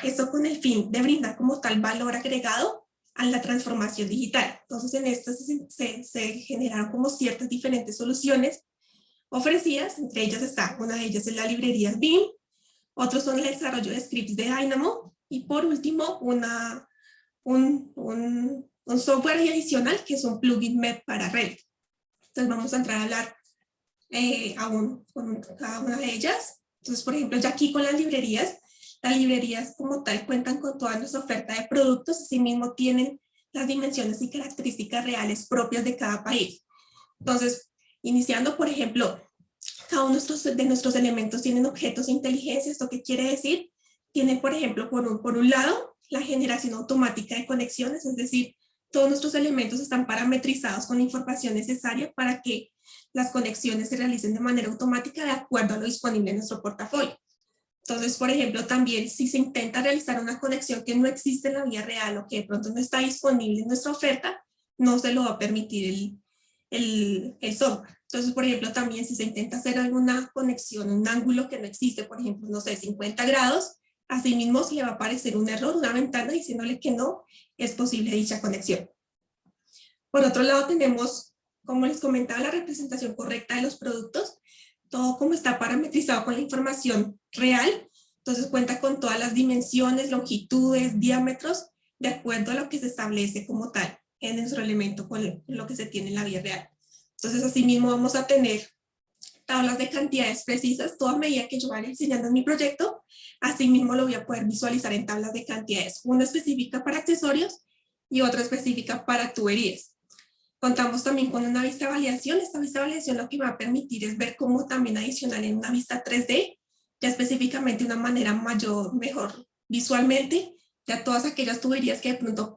esto con el fin de brindar como tal valor agregado a la transformación digital. Entonces en esto se generaron como ciertas diferentes soluciones ofrecidas, entre ellas está, una de ellas es la librería BIM, otros son el desarrollo de scripts de Dynamo, y por último, un software adicional que es un plugin MEP para Revit. Entonces vamos a entrar a hablar con cada una de ellas. Entonces, por ejemplo, ya aquí con las librerías como tal cuentan con toda nuestra oferta de productos, asimismo tienen las dimensiones y características reales propias de cada país. Entonces, iniciando, por ejemplo, cada uno de nuestros elementos tienen objetos de inteligencia. ¿Esto qué quiere decir? Tienen, por ejemplo, por un lado, la generación automática de conexiones, es decir, todos nuestros elementos están parametrizados con la información necesaria para que las conexiones se realicen de manera automática de acuerdo a lo disponible en nuestro portafolio. Entonces, por ejemplo, también si se intenta realizar una conexión que no existe en la vida real o que de pronto no está disponible en nuestra oferta, no se lo va a permitir el software. Entonces, por ejemplo, también si se intenta hacer alguna conexión, un ángulo que no existe, por ejemplo, no sé, 50 grados, asimismo se le va a aparecer un error, una ventana diciéndole que no es posible dicha conexión. Por otro lado tenemos, como les comentaba, la representación correcta de los productos, todo como está parametrizado con la información real, entonces cuenta con todas las dimensiones, longitudes, diámetros, de acuerdo a lo que se establece como tal en nuestro elemento con lo que se tiene en la vida real. Entonces asimismo vamos a tener tablas de cantidades precisas, toda medida que yo vaya diseñando en mi proyecto, asimismo lo voy a poder visualizar en tablas de cantidades, una específica para accesorios y otra específica para tuberías. Contamos también con una vista de validación. Esta vista de validación lo que me va a permitir es ver cómo también adicional en una vista 3D, ya específicamente de una manera mejor visualmente, ya todas aquellas tuberías que de pronto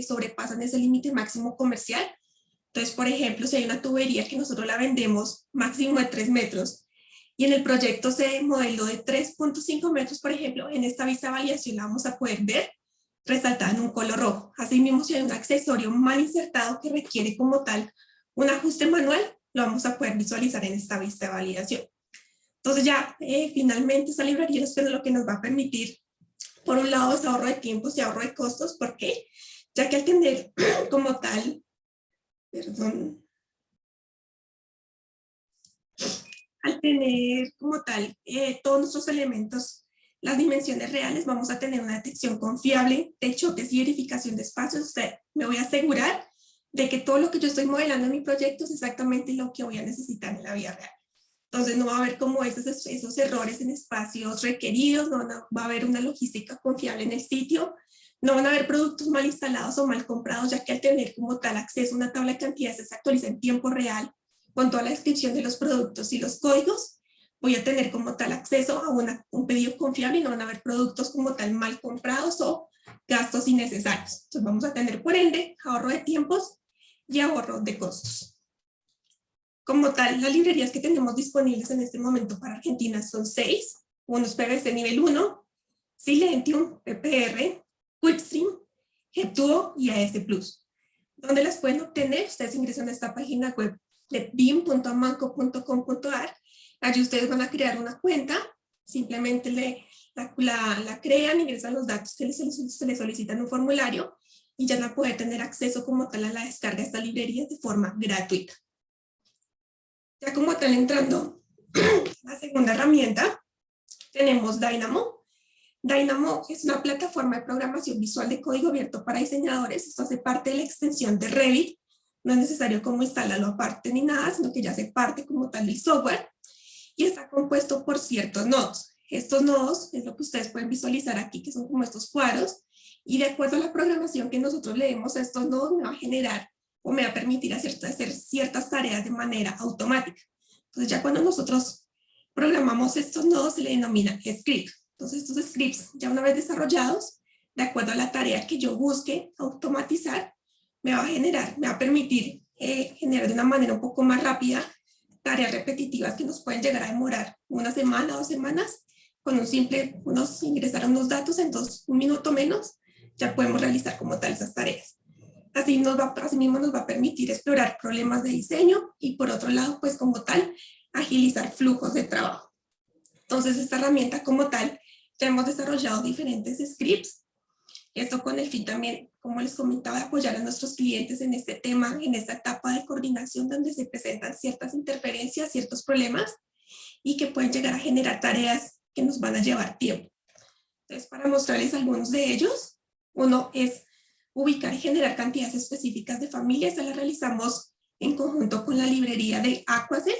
sobrepasan ese límite máximo comercial. Entonces, por ejemplo, si hay una tubería que nosotros la vendemos máximo de 3 metros y en el proyecto C modelo de 3.5 metros, por ejemplo, en esta vista de validación la vamos a poder ver resaltada en un color rojo. Asimismo, si hay un accesorio mal insertado que requiere como tal un ajuste manual, lo vamos a poder visualizar en esta vista de validación. Entonces ya finalmente esta librería es lo que nos va a permitir, por un lado, es ahorro de tiempos y ahorro de costos. ¿Por qué? Ya que al tener como tal, al tener como tal todos nuestros elementos, las dimensiones reales, vamos a tener una detección confiable de choques y verificación de espacios. Me voy a asegurar de que todo lo que yo estoy modelando en mi proyecto es exactamente lo que voy a necesitar en la vida real. Entonces no va a haber como esos errores en espacios requeridos, no va a haber una logística confiable en el sitio, no van a haber productos mal instalados o mal comprados, ya que al tener como tal acceso a una tabla de cantidades se actualiza en tiempo real con toda la descripción de los productos y los códigos, voy a tener como tal acceso a un pedido confiable y no van a haber productos como tal mal comprados o gastos innecesarios. Entonces vamos a tener por ende ahorro de tiempos y ahorro de costos. Como tal, las librerías que tenemos disponibles en este momento para Argentina son 6, unos PVC nivel 1, Silentium, PPR, Quickstream, G2O y AS+. ¿Dónde las pueden obtener? Ustedes ingresan a esta página web de bim.amanco.com.ar. Allí ustedes van a crear una cuenta, simplemente la crean, ingresan los datos que se les solicitan en un formulario y ya van a poder tener acceso como tal a la descarga de estas librerías de forma gratuita. Ya como tal, entrando a la segunda herramienta, tenemos Dynamo. Dynamo es una plataforma de programación visual de código abierto para diseñadores. Esto hace parte de la extensión de Revit. No es necesario como instalarlo aparte ni nada, sino que ya hace parte como tal del software. Y está compuesto por ciertos nodos. Estos nodos es lo que ustedes pueden visualizar aquí, que son como estos cuadros. Y de acuerdo a la programación que nosotros leemos a estos nodos, me va a generar o me va a permitir hacer ciertas tareas de manera automática. Entonces ya cuando nosotros programamos estos nodos se le denomina script. Entonces estos scripts ya una vez desarrollados, de acuerdo a la tarea que yo busque automatizar, me va a permitir generar de una manera un poco más rápida tareas repetitivas que nos pueden llegar a demorar una semana, 2 semanas, con ingresar unos datos, entonces un minuto menos, ya podemos realizar como tal esas tareas. Asimismo nos va a permitir explorar problemas de diseño y por otro lado, pues como tal, agilizar flujos de trabajo. Entonces esta herramienta como tal, ya hemos desarrollado diferentes scripts. Esto con el fin también, como les comentaba, de apoyar a nuestros clientes en este tema, en esta etapa de coordinación donde se presentan ciertas interferencias, ciertos problemas y que pueden llegar a generar tareas que nos van a llevar tiempo. Entonces, para mostrarles algunos de ellos, uno es ubicar y generar cantidades específicas de familias. Esta la realizamos en conjunto con la librería de Aquacel.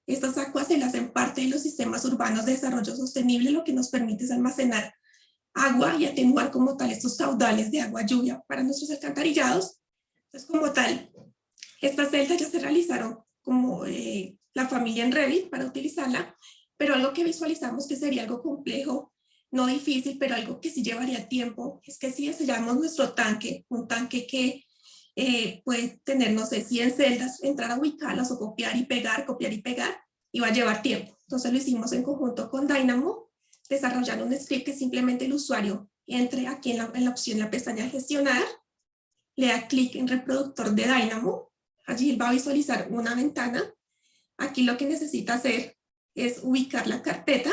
Estas Aquacel hacen parte de los sistemas urbanos de desarrollo sostenible, lo que nos permite es almacenar agua y atenuar como tal estos caudales de agua lluvia para nuestros alcantarillados. Entonces, como tal, estas celdas ya se realizaron como la familia en Revit para utilizarla, pero algo que visualizamos que sería algo complejo, no difícil, pero algo que sí llevaría tiempo, es que si diseñamos nuestro tanque, un tanque que puede tener, no sé, 100 celdas, entrar a ubicarlas o copiar y pegar, y va a llevar tiempo. Entonces lo hicimos en conjunto con Dynamo, desarrollando un script que simplemente el usuario entre aquí en la opción, en la pestaña de gestionar, le da clic en reproductor de Dynamo, allí él va a visualizar una ventana. Aquí lo que necesita hacer es ubicar la carpeta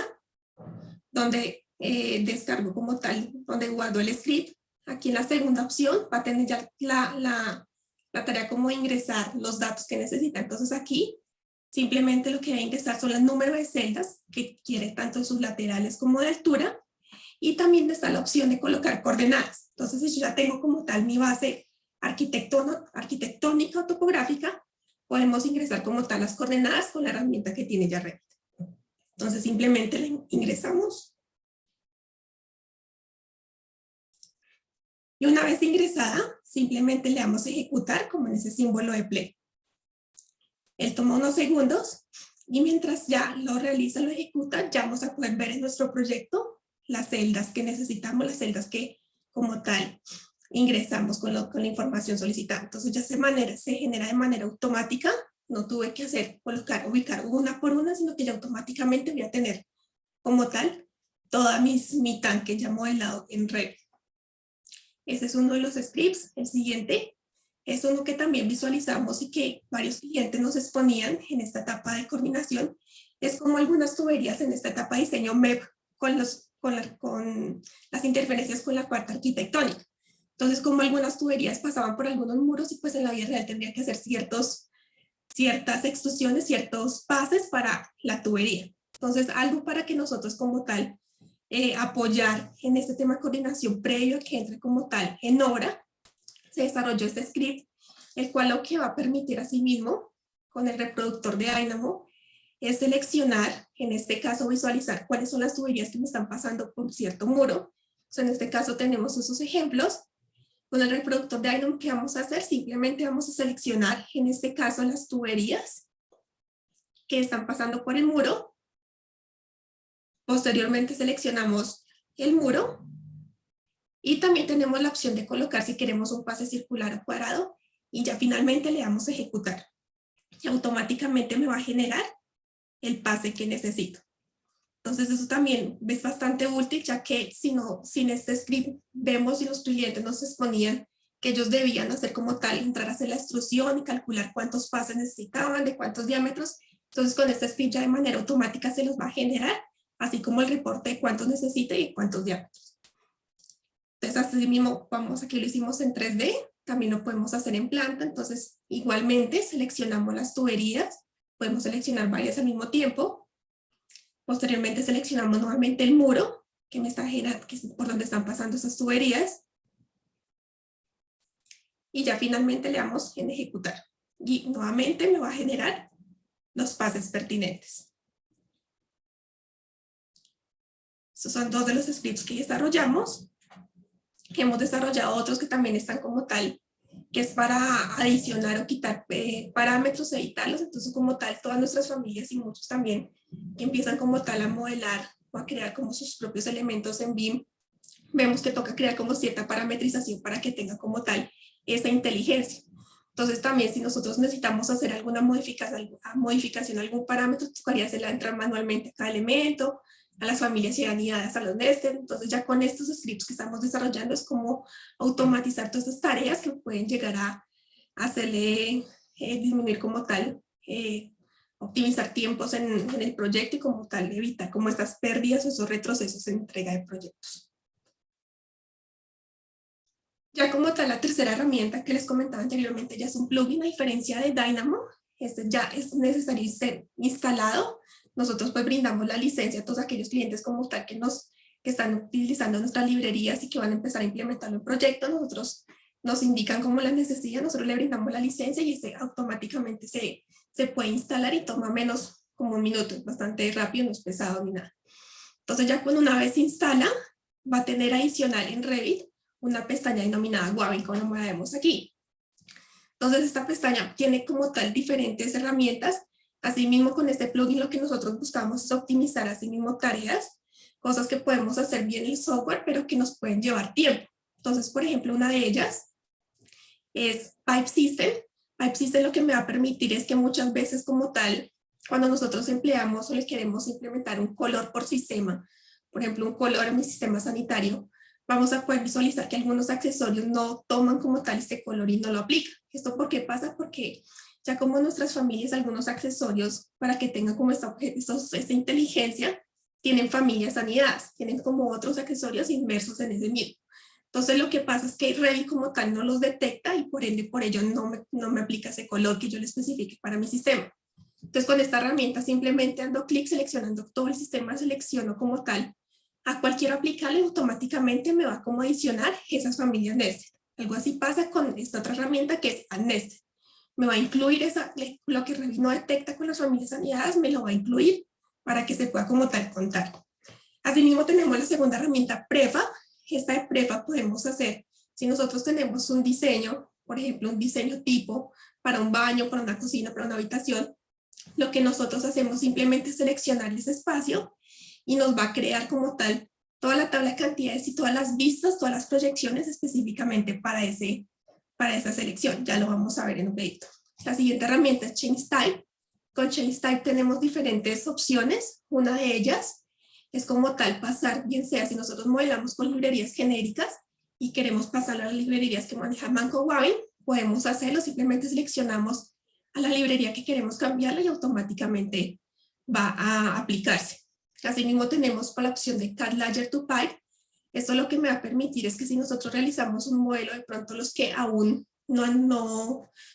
donde descargo como tal, donde guardo el script. Aquí en la segunda opción va a tener ya la tarea como de ingresar los datos que necesita. Entonces aquí simplemente lo que va a ingresar son los números de celdas que quiere tanto en sus laterales como de altura, y también está la opción de colocar coordenadas. Entonces si yo ya tengo como tal mi base arquitectónica o topográfica, podemos ingresar como tal las coordenadas con la herramienta que tiene ya Revit. Entonces simplemente le ingresamos. Y una vez ingresada, simplemente le damos a ejecutar como en ese símbolo de play. Él toma unos segundos y mientras ya lo realiza, lo ejecuta, ya vamos a poder ver en nuestro proyecto las celdas que necesitamos, las celdas que como tal ingresamos con la información solicitada. Entonces ya se genera de manera automática no tuve que ubicar una por una, sino que ya automáticamente voy a tener como tal toda mi tanque ya modelado en Revit. Ese es uno de los scripts. El siguiente es uno que también visualizamos y que varios clientes nos exponían en esta etapa de coordinación. Es como algunas tuberías en esta etapa de diseño MEP con las interferencias con la cuarta arquitectónica. Entonces, como algunas tuberías pasaban por algunos muros y pues en la vida real tendría que hacer ciertas extrusiones, ciertos pases para la tubería. Entonces, algo para que nosotros como tal apoyar en este tema de coordinación previo a que entre como tal en obra, se desarrolló este script, el cual lo que va a permitir asimismo con el reproductor de Dynamo es seleccionar, en este caso visualizar cuáles son las tuberías que me están pasando por cierto muro. Entonces, en este caso tenemos esos ejemplos. Con el reproductor de Dynamo, ¿qué vamos a hacer? Simplemente vamos a seleccionar, en este caso, las tuberías que están pasando por el muro. Posteriormente seleccionamos el muro y también tenemos la opción de colocar si queremos un pase circular o cuadrado y ya finalmente le damos a ejecutar. Y automáticamente me va a generar el pase que necesito. Entonces eso también es bastante útil, ya que sin este script vemos y los clientes nos exponían que ellos debían hacer como tal, entrar a hacer la extrusión y calcular cuántos pases necesitaban, de cuántos diámetros. Entonces con este script ya de manera automática se los va a generar, así como el reporte de cuántos necesita y cuántos diámetros. Entonces así mismo, aquí lo hicimos en 3D, también lo podemos hacer en planta. Entonces igualmente seleccionamos las tuberías, podemos seleccionar varias al mismo tiempo. Posteriormente seleccionamos nuevamente el muro que me está generando, que es por donde están pasando esas tuberías. Y ya finalmente le damos en ejecutar. Y nuevamente me va a generar los pases pertinentes. Estos son dos de los scripts que desarrollamos. Que hemos desarrollado otros que también están como tal, que es para adicionar o quitar parámetros, editarlos. Entonces como tal, todas nuestras familias y muchos también que empiezan como tal a modelar o a crear como sus propios elementos en BIM, vemos que toca crear como cierta parametrización para que tenga como tal esa inteligencia. Entonces también si nosotros necesitamos hacer alguna modificación a algún parámetro, tocaría hacerla entrar manualmente a cada elemento, a las familias y anidadas a los nested. Entonces ya con estos scripts que estamos desarrollando es como automatizar todas estas tareas que pueden llegar a hacerle disminuir como tal, optimizar tiempos en el proyecto y como tal evitar como estas pérdidas o esos retrocesos en entrega de proyectos. Ya como tal, la tercera herramienta que les comentaba anteriormente ya es un plugin, a diferencia de Dynamo. Este ya es necesario ser instalado. Nosotros pues brindamos la licencia a todos aquellos clientes como tal que están utilizando nuestras librerías y que van a empezar a implementarlo en proyectos. Nosotros nos indican como la necesidad, nosotros le brindamos la licencia y automáticamente se puede instalar y toma menos como un minuto, es bastante rápido, no es pesado ni nada. Entonces ya cuando una vez se instala, va a tener adicional en Revit una pestaña denominada Wavin, como la vemos aquí. Entonces esta pestaña tiene como tal diferentes herramientas. Asimismo con este plugin lo que nosotros buscamos es optimizar asimismo tareas, cosas que podemos hacer bien el software, pero que nos pueden llevar tiempo. Entonces, por ejemplo, una de ellas es Pipe System. Pipe System lo que me va a permitir es que muchas veces como tal, cuando nosotros empleamos o le queremos implementar un color por sistema, por ejemplo, un color en mi sistema sanitario, vamos a poder visualizar que algunos accesorios no toman como tal este color y no lo aplican. ¿Esto por qué pasa? Porque ya como nuestras familias, algunos accesorios para que tengan como esta inteligencia, tienen familias anidadas, tienen como otros accesorios inmersos en ese mismo. Entonces lo que pasa es que Revit como tal no los detecta y por ende por ello no me aplica ese color que yo le especifique para mi sistema. Entonces con esta herramienta simplemente dando clic, seleccionando todo el sistema, selecciono como tal a cualquier aplicable, automáticamente me va como adicionar esas familias nested. Algo así pasa con esta otra herramienta que es nested. Me va a incluir lo que Revit no detecta con las familias anidadas, me lo va a incluir para que se pueda como tal contar. Asimismo tenemos la segunda herramienta Prefab. Esta de Prefab podemos hacer, si nosotros tenemos un diseño, por ejemplo un diseño tipo para un baño, para una cocina, para una habitación, lo que nosotros hacemos simplemente es seleccionar ese espacio y nos va a crear como tal toda la tabla de cantidades y todas las vistas, todas las proyecciones específicamente para esa selección. Ya lo vamos a ver en un proyecto. La siguiente herramienta es Change Type. Con Change Type tenemos diferentes opciones. Una de ellas es como tal pasar, bien sea si nosotros modelamos con librerías genéricas y queremos pasar a las librerías que maneja MangoWine, podemos hacerlo, simplemente seleccionamos a la librería que queremos cambiarla y automáticamente va a aplicarse. Asimismo tenemos por la opción de Cat Ledger to Pipe. Esto lo que me va a permitir es que si nosotros realizamos un modelo, de pronto los que aún no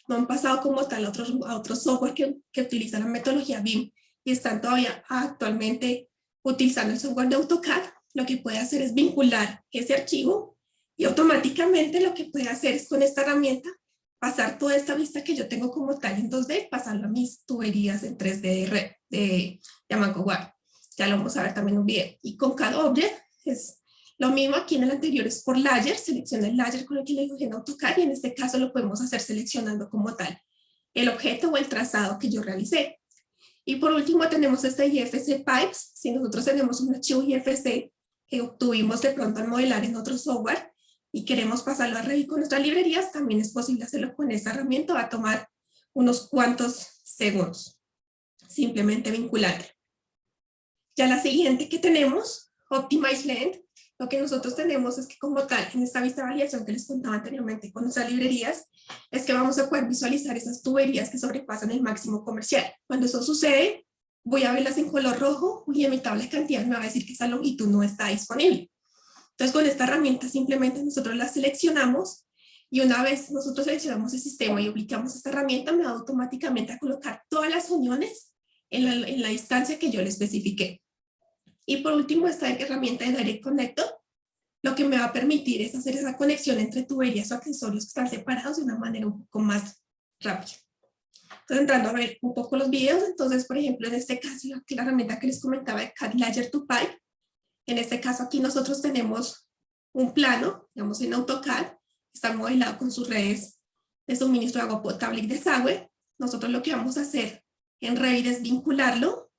han pasado como tal a otro software que utiliza la metodología BIM y están todavía actualmente utilizando el software de AutoCAD, lo que puede hacer es vincular ese archivo y automáticamente lo que puede hacer es con esta herramienta pasar toda esta vista que yo tengo como tal en 2D, pasarlo a mis tuberías en 3D de MangoWine. Ya lo vamos a ver también en un video. Y con Cat Object es lo mismo. Aquí en el anterior es por layer, selecciona el layer con el que le dibujé en AutoCAD y en este caso lo podemos hacer seleccionando como tal el objeto o el trazado que yo realicé. Y por último tenemos este IFC Pipes. Si nosotros tenemos un archivo IFC que obtuvimos de pronto al modelar en otro software y queremos pasarlo a Revit con nuestras librerías, también es posible hacerlo con esta herramienta. Va a tomar unos cuantos segundos, simplemente vinculando. Ya la siguiente que tenemos, Optimize Length. Lo que nosotros tenemos es que como tal, en esta vista de validación que les contaba anteriormente con nuestras librerías, es que vamos a poder visualizar esas tuberías que sobrepasan el máximo comercial. Cuando eso sucede, voy a verlas en color rojo y en mi tabla de cantidad me va a decir que esa longitud no está disponible. Entonces con esta herramienta simplemente nosotros la seleccionamos y una vez nosotros seleccionamos el sistema y aplicamos esta herramienta, me va automáticamente a colocar todas las uniones en la distancia que yo le especifiqué. Y por último, esta herramienta de Direct Connector, lo que me va a permitir es hacer esa conexión entre tuberías o accesorios que están separados de una manera un poco más rápida. Entonces, entrando a ver un poco los videos, entonces, por ejemplo, en este caso, la herramienta que les comentaba de Cat Ledger to Pipe, en este caso aquí nosotros tenemos un plano, digamos en AutoCAD, está modelado con sus redes de suministro de agua potable y desagüe. Nosotros lo que vamos a hacer en Revit es vincularlo.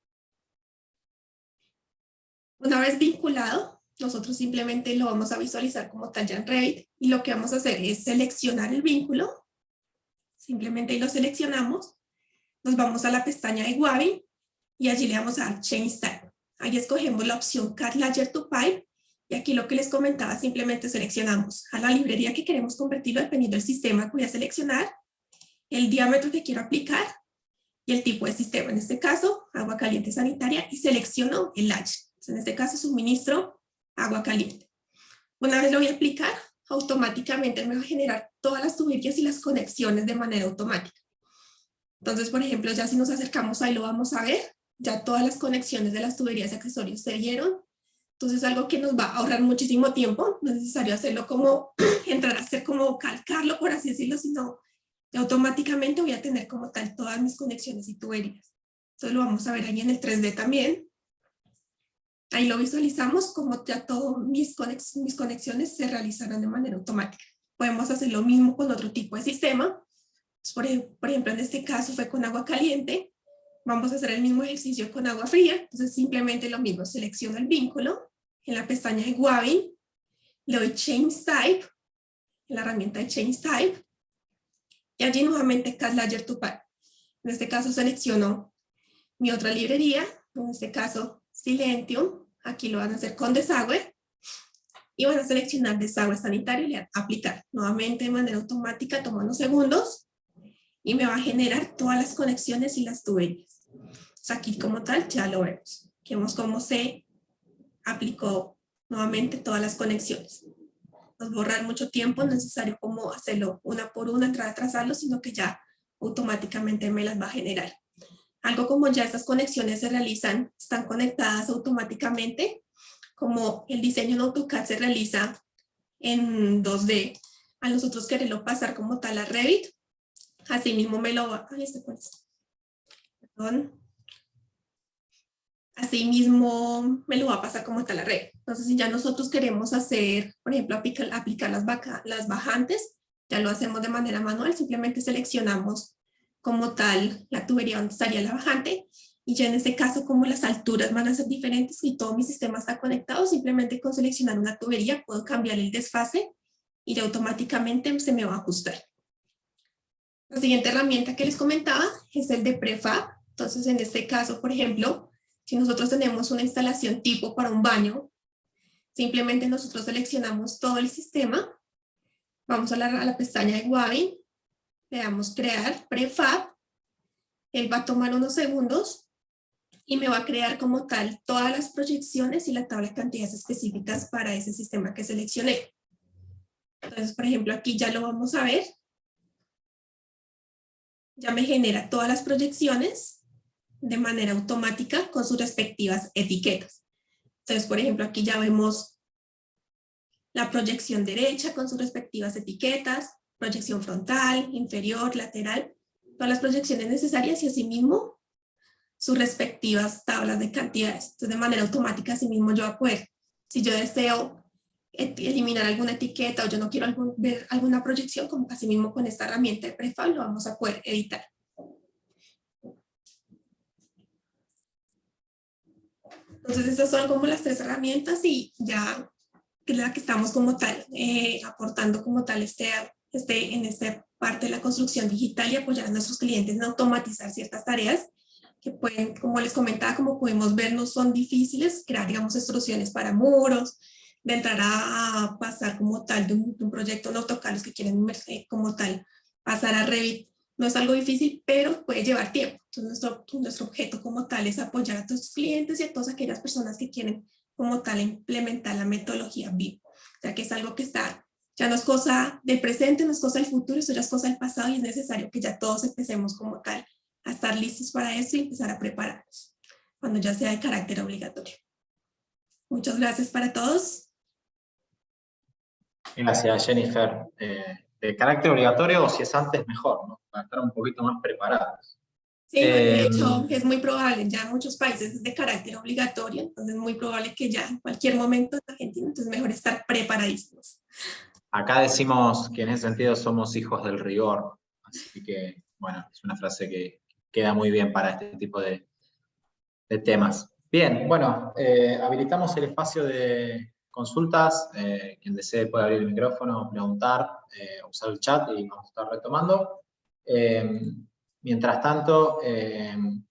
Una vez vinculado, nosotros simplemente lo vamos a visualizar como tal ya en Revit y lo que vamos a hacer es seleccionar el vínculo. Simplemente ahí lo seleccionamos, nos vamos a la pestaña de Waving y allí le vamos a dar Change Type. Ahí escogemos la opción Cat Ledger to Pipe y aquí lo que les comentaba, simplemente seleccionamos a la librería que queremos convertirlo dependiendo del sistema que voy a seleccionar, el diámetro que quiero aplicar y el tipo de sistema. En este caso, agua caliente sanitaria y selecciono el latch. En este caso, suministro agua caliente. Una vez lo voy a aplicar, automáticamente me va a generar todas las tuberías y las conexiones de manera automática. Entonces, por ejemplo, ya si nos acercamos ahí lo vamos a ver, ya todas las conexiones de las tuberías y accesorios se dieron. Entonces, algo que nos va a ahorrar muchísimo tiempo, no es necesario hacerlo como, entrar a hacer como calcarlo, por así decirlo, sino que automáticamente voy a tener como tal todas mis conexiones y tuberías. Entonces, lo vamos a ver ahí en el 3D también. Ahí lo visualizamos como ya todas mis conexiones se realizaron de manera automática. Podemos hacer lo mismo con otro tipo de sistema. Entonces, por ejemplo, en este caso fue con agua caliente. Vamos a hacer el mismo ejercicio con agua fría. Entonces simplemente lo mismo, selecciono el vínculo en la pestaña de Waving, le doy Change Type, en la herramienta de Change Type, y allí nuevamente Cat Ledger to Pipe. En este caso selecciono mi otra librería, en este caso Silentium. Aquí lo van a hacer con desagüe y van a seleccionar desagüe sanitario y le van a aplicar nuevamente de manera automática, toma unos segundos y me va a generar todas las conexiones y las tuberías. Entonces aquí como tal ya lo vemos, que vemos cómo se aplicó nuevamente todas las conexiones. No es borrar mucho tiempo, no es necesario como hacerlo una por una, entrar a trazarlo, sino que ya automáticamente me las va a generar. Algo como ya estas conexiones se realizan, están conectadas automáticamente, como el diseño en AutoCAD se realiza en 2D, a nosotros quererlo pasar como tal a Revit, así mismo me lo va, así mismo me lo va a pasar como tal a Revit. Entonces si ya nosotros queremos hacer, por ejemplo, aplicar las bajantes, ya lo hacemos de manera manual, simplemente seleccionamos como tal la tubería donde estaría la bajante y ya en este caso como las alturas van a ser diferentes y todo mi sistema está conectado, simplemente con seleccionar una tubería puedo cambiar el desfase y ya automáticamente se me va a ajustar. La siguiente herramienta que les comentaba es el de prefab. Entonces, en este caso, por ejemplo, si nosotros tenemos una instalación tipo para un baño, simplemente nosotros seleccionamos todo el sistema, vamos a la pestaña de Wavin, le damos crear prefab, él va a tomar unos segundos y me va a crear como tal todas las proyecciones y la tabla de cantidades específicas para ese sistema que seleccioné. Entonces, por ejemplo, aquí ya lo vamos a ver. Ya me genera todas las proyecciones de manera automática con sus respectivas etiquetas. Entonces, por ejemplo, aquí ya vemos la proyección derecha con sus respectivas etiquetas, proyección frontal, inferior, lateral, todas las proyecciones necesarias y asimismo sus respectivas tablas de cantidades. Entonces, de manera automática, asimismo yo voy a poder, si yo deseo eliminar alguna etiqueta o yo no quiero ver alguna proyección, como así mismo con esta herramienta de prefab lo vamos a poder editar. Entonces estas son como las tres herramientas y ya que es la que estamos como tal aportando como tal en esta parte de la construcción digital y apoyar a nuestros clientes en automatizar ciertas tareas que pueden, como les comentaba, como pudimos ver, no son difíciles, crear, digamos, extrusiones para muros, de entrar a pasar como tal de un proyecto en AutoCAD, los que quieren como tal pasar a Revit, no es algo difícil, pero puede llevar tiempo. Entonces nuestro objeto como tal es apoyar a todos los clientes y a todas aquellas personas que quieren como tal implementar la metodología BIM, ya que es algo que está, ya no es cosa del presente, no es cosa del futuro, eso ya es cosa del pasado y es necesario que ya todos empecemos como tal a estar listos para eso y empezar a prepararnos, cuando ya sea de carácter obligatorio. Muchas gracias para todos. Gracias, Jennifer. De carácter obligatorio, o si es antes, mejor, ¿no? Para estar un poquito más preparados. Sí, de hecho, es muy probable, ya en muchos países es de carácter obligatorio, entonces es muy probable que ya en cualquier momento en Argentina, entonces es mejor estar preparadísimos. Acá decimos que en ese sentido somos hijos del rigor, así que, bueno, es una frase que queda muy bien para este tipo de temas. Bien, bueno, habilitamos el espacio de consultas. Quien desee puede abrir el micrófono, preguntar, usar el chat y vamos a estar retomando. Mientras tanto,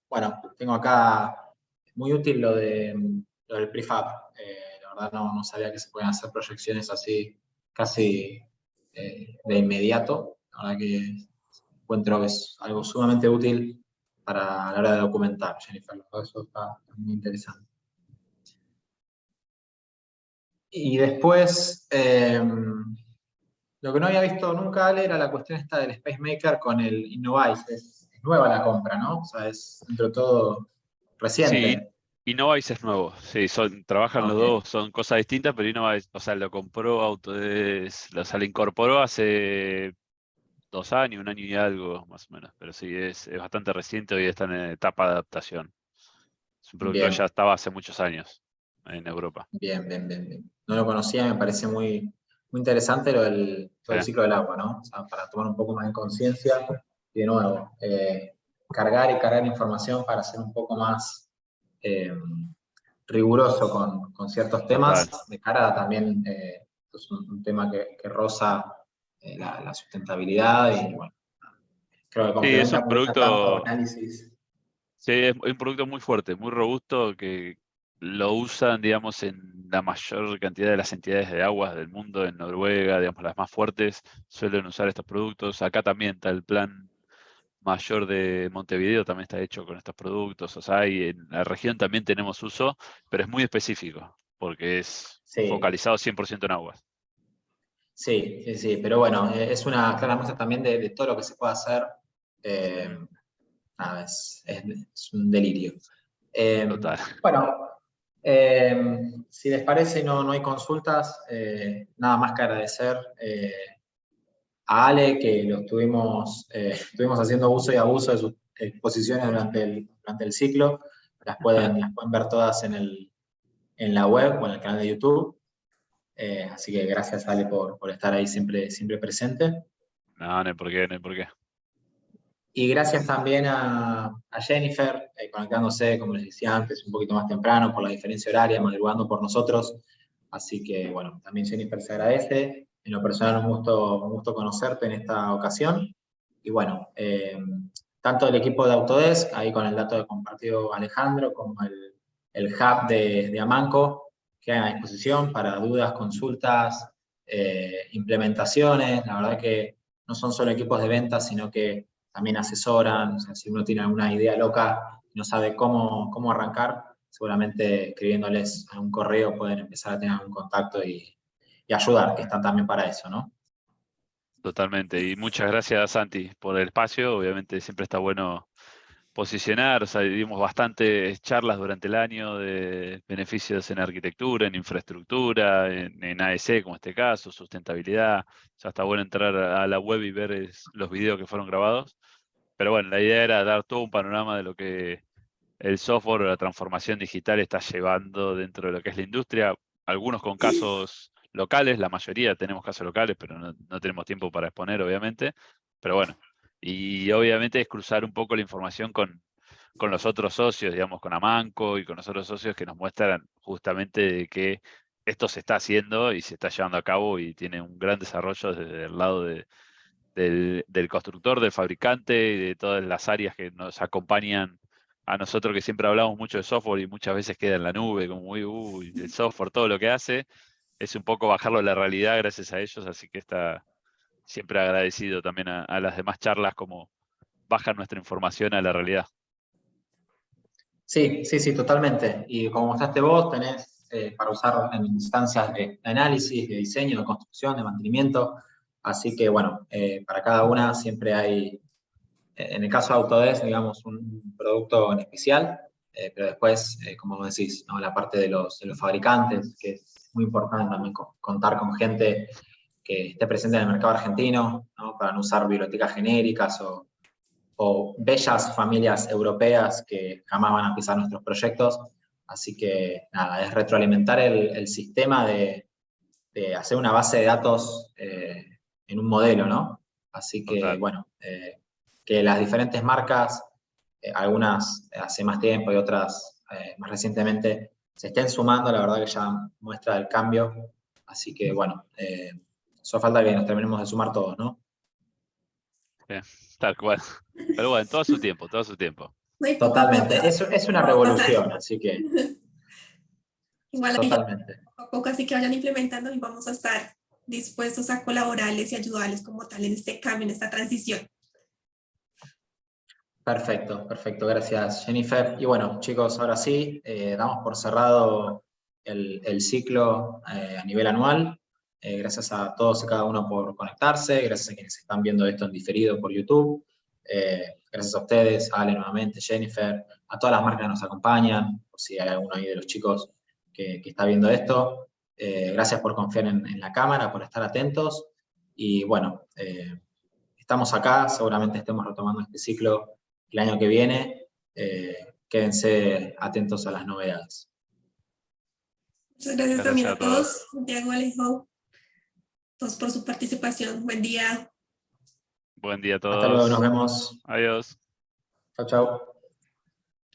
bueno, tengo acá muy útil lo del prefab. La verdad no sabía que se pueden hacer proyecciones así casi de inmediato. La verdad que encuentro que es algo sumamente útil para la hora de documentar, Jennifer. Eso está muy interesante. Y después, lo que no había visto nunca, Ale, era la cuestión esta del SpaceMaker con el Innovice. Es nueva la compra, ¿no? O sea, es dentro de todo reciente. Sí, Innovice es nuevo, sí, trabajan los dos, son cosas distintas, pero Innovice, o sea, lo compró Autodesk, o sea, lo incorporó hace 2 años, 1 año y algo, más o menos, pero sí, es bastante reciente, hoy está en etapa de adaptación. Es un producto que ya estaba hace muchos años en Europa. Bien. No lo conocía, me parece muy interesante todo el ciclo del agua, ¿no? O sea, para tomar un poco más de conciencia y de nuevo, cargar información para ser un poco más riguroso con ciertos temas, de cara también, es un tema que roza la sustentabilidad y bueno, creo que Sí, es complementa un mucho tanto producto, análisis. sí, es un producto muy fuerte, muy robusto, que lo usan, digamos, en la mayor cantidad de las entidades de aguas del mundo, en Noruega, digamos, las más fuertes, suelen usar estos productos. Acá también está el plan mayor de Montevideo, también está hecho con estos productos. O sea, y en la región también tenemos uso, pero es muy específico, porque es focalizado 100% en aguas. Sí, pero bueno, es una clara muestra también de todo lo que se puede hacer. Nada, es un delirio. Total. Bueno, si les parece, no hay consultas, nada más que agradecer a Ale, que lo estuvimos haciendo uso y abuso de sus exposiciones durante el ciclo. Las pueden ver todas en la web o en el canal de YouTube. Así que gracias, Ale, por estar ahí siempre presente. No hay por qué, no hay por qué. Y gracias también a Jennifer, conectándose, como les decía antes, un poquito más temprano por la diferencia horaria, madrugando por nosotros. Así que, bueno, también Jennifer se agradece. En lo personal, un gusto conocerte en esta ocasión. bueno, tanto el equipo de Autodesk, ahí con el dato que compartió Alejandro, como el hub de Amanco, que hay a disposición para dudas, consultas, implementaciones. La verdad que no son solo equipos de ventas, sino que también asesoran. O sea, si uno tiene alguna idea loca y no sabe cómo arrancar, seguramente escribiéndoles a un correo pueden empezar a tener un contacto y ayudar, que están también para eso, ¿no? Totalmente. Y muchas gracias, Santi, por el espacio. Obviamente siempre está bueno posicionar. O sea, dimos bastantes charlas durante el año de beneficios en arquitectura, en infraestructura, en AEC, como este caso, sustentabilidad. Ya está bueno entrar a la web y ver los videos que fueron grabados. Pero bueno, la idea era dar todo un panorama de lo que el software o la transformación digital está llevando dentro de lo que es la industria. Algunos con casos locales, la mayoría tenemos casos locales, pero no tenemos tiempo para exponer, obviamente. Pero bueno, y obviamente es cruzar un poco la información con los otros socios, digamos, con Amanco y con los otros socios que nos muestran justamente de que esto se está haciendo y se está llevando a cabo y tiene un gran desarrollo desde el lado del constructor, del fabricante y de todas las áreas que nos acompañan a nosotros, que siempre hablamos mucho de software y muchas veces queda en la nube, como uy, el software, todo lo que hace, es un poco bajarlo a la realidad gracias a ellos, así que está siempre agradecido también a las demás charlas, como bajan nuestra información a la realidad. Sí, totalmente. Y como mostraste vos, tenés para usar en instancias de análisis, de diseño, de construcción, de mantenimiento. Así que, bueno, para cada una siempre hay, en el caso de Autodesk, digamos, un producto en especial, pero después, como decís, ¿no? La parte de los fabricantes, que es muy importante también contar con gente que esté presente en el mercado argentino, ¿no? Para no usar bibliotecas genéricas o bellas familias europeas que jamás van a pisar nuestros proyectos. Así que nada, es retroalimentar el sistema de hacer una base de datos en un modelo, ¿no? Así que, Total. bueno, que las diferentes marcas, algunas hace más tiempo y otras más recientemente, se estén sumando, la verdad que ya muestra el cambio. Así que, bueno, solo falta que nos terminemos de sumar todos, ¿no? Tal cual. Pero bueno, todo su tiempo, todo su tiempo. No hay poco a poco. Totalmente. Es una Va a pasar. revolución, así que Igual ahí totalmente. poco a poco, así que vayan implementando y vamos a estar dispuestos a colaborarles y ayudarles como tal en este cambio, en esta transición. Perfecto, gracias Jennifer. Y bueno, chicos, ahora sí, damos por cerrado el ciclo a nivel anual. Gracias a todos y cada uno por conectarse, gracias a quienes están viendo esto en diferido por YouTube. Gracias a ustedes, Ale nuevamente, Jennifer, a todas las marcas que nos acompañan, por si hay alguno ahí de los chicos que está viendo esto. Gracias por confiar en la cámara, por estar atentos. Y bueno, estamos acá, seguramente estemos retomando este ciclo el año que viene. Quédense atentos a las novedades. Muchas gracias Gracias también a a todos. todos, Santiago, Alejo, todos por su participación. Buen día. Buen día a Hasta luego, nos todos. vemos. Adiós. Chau, chau.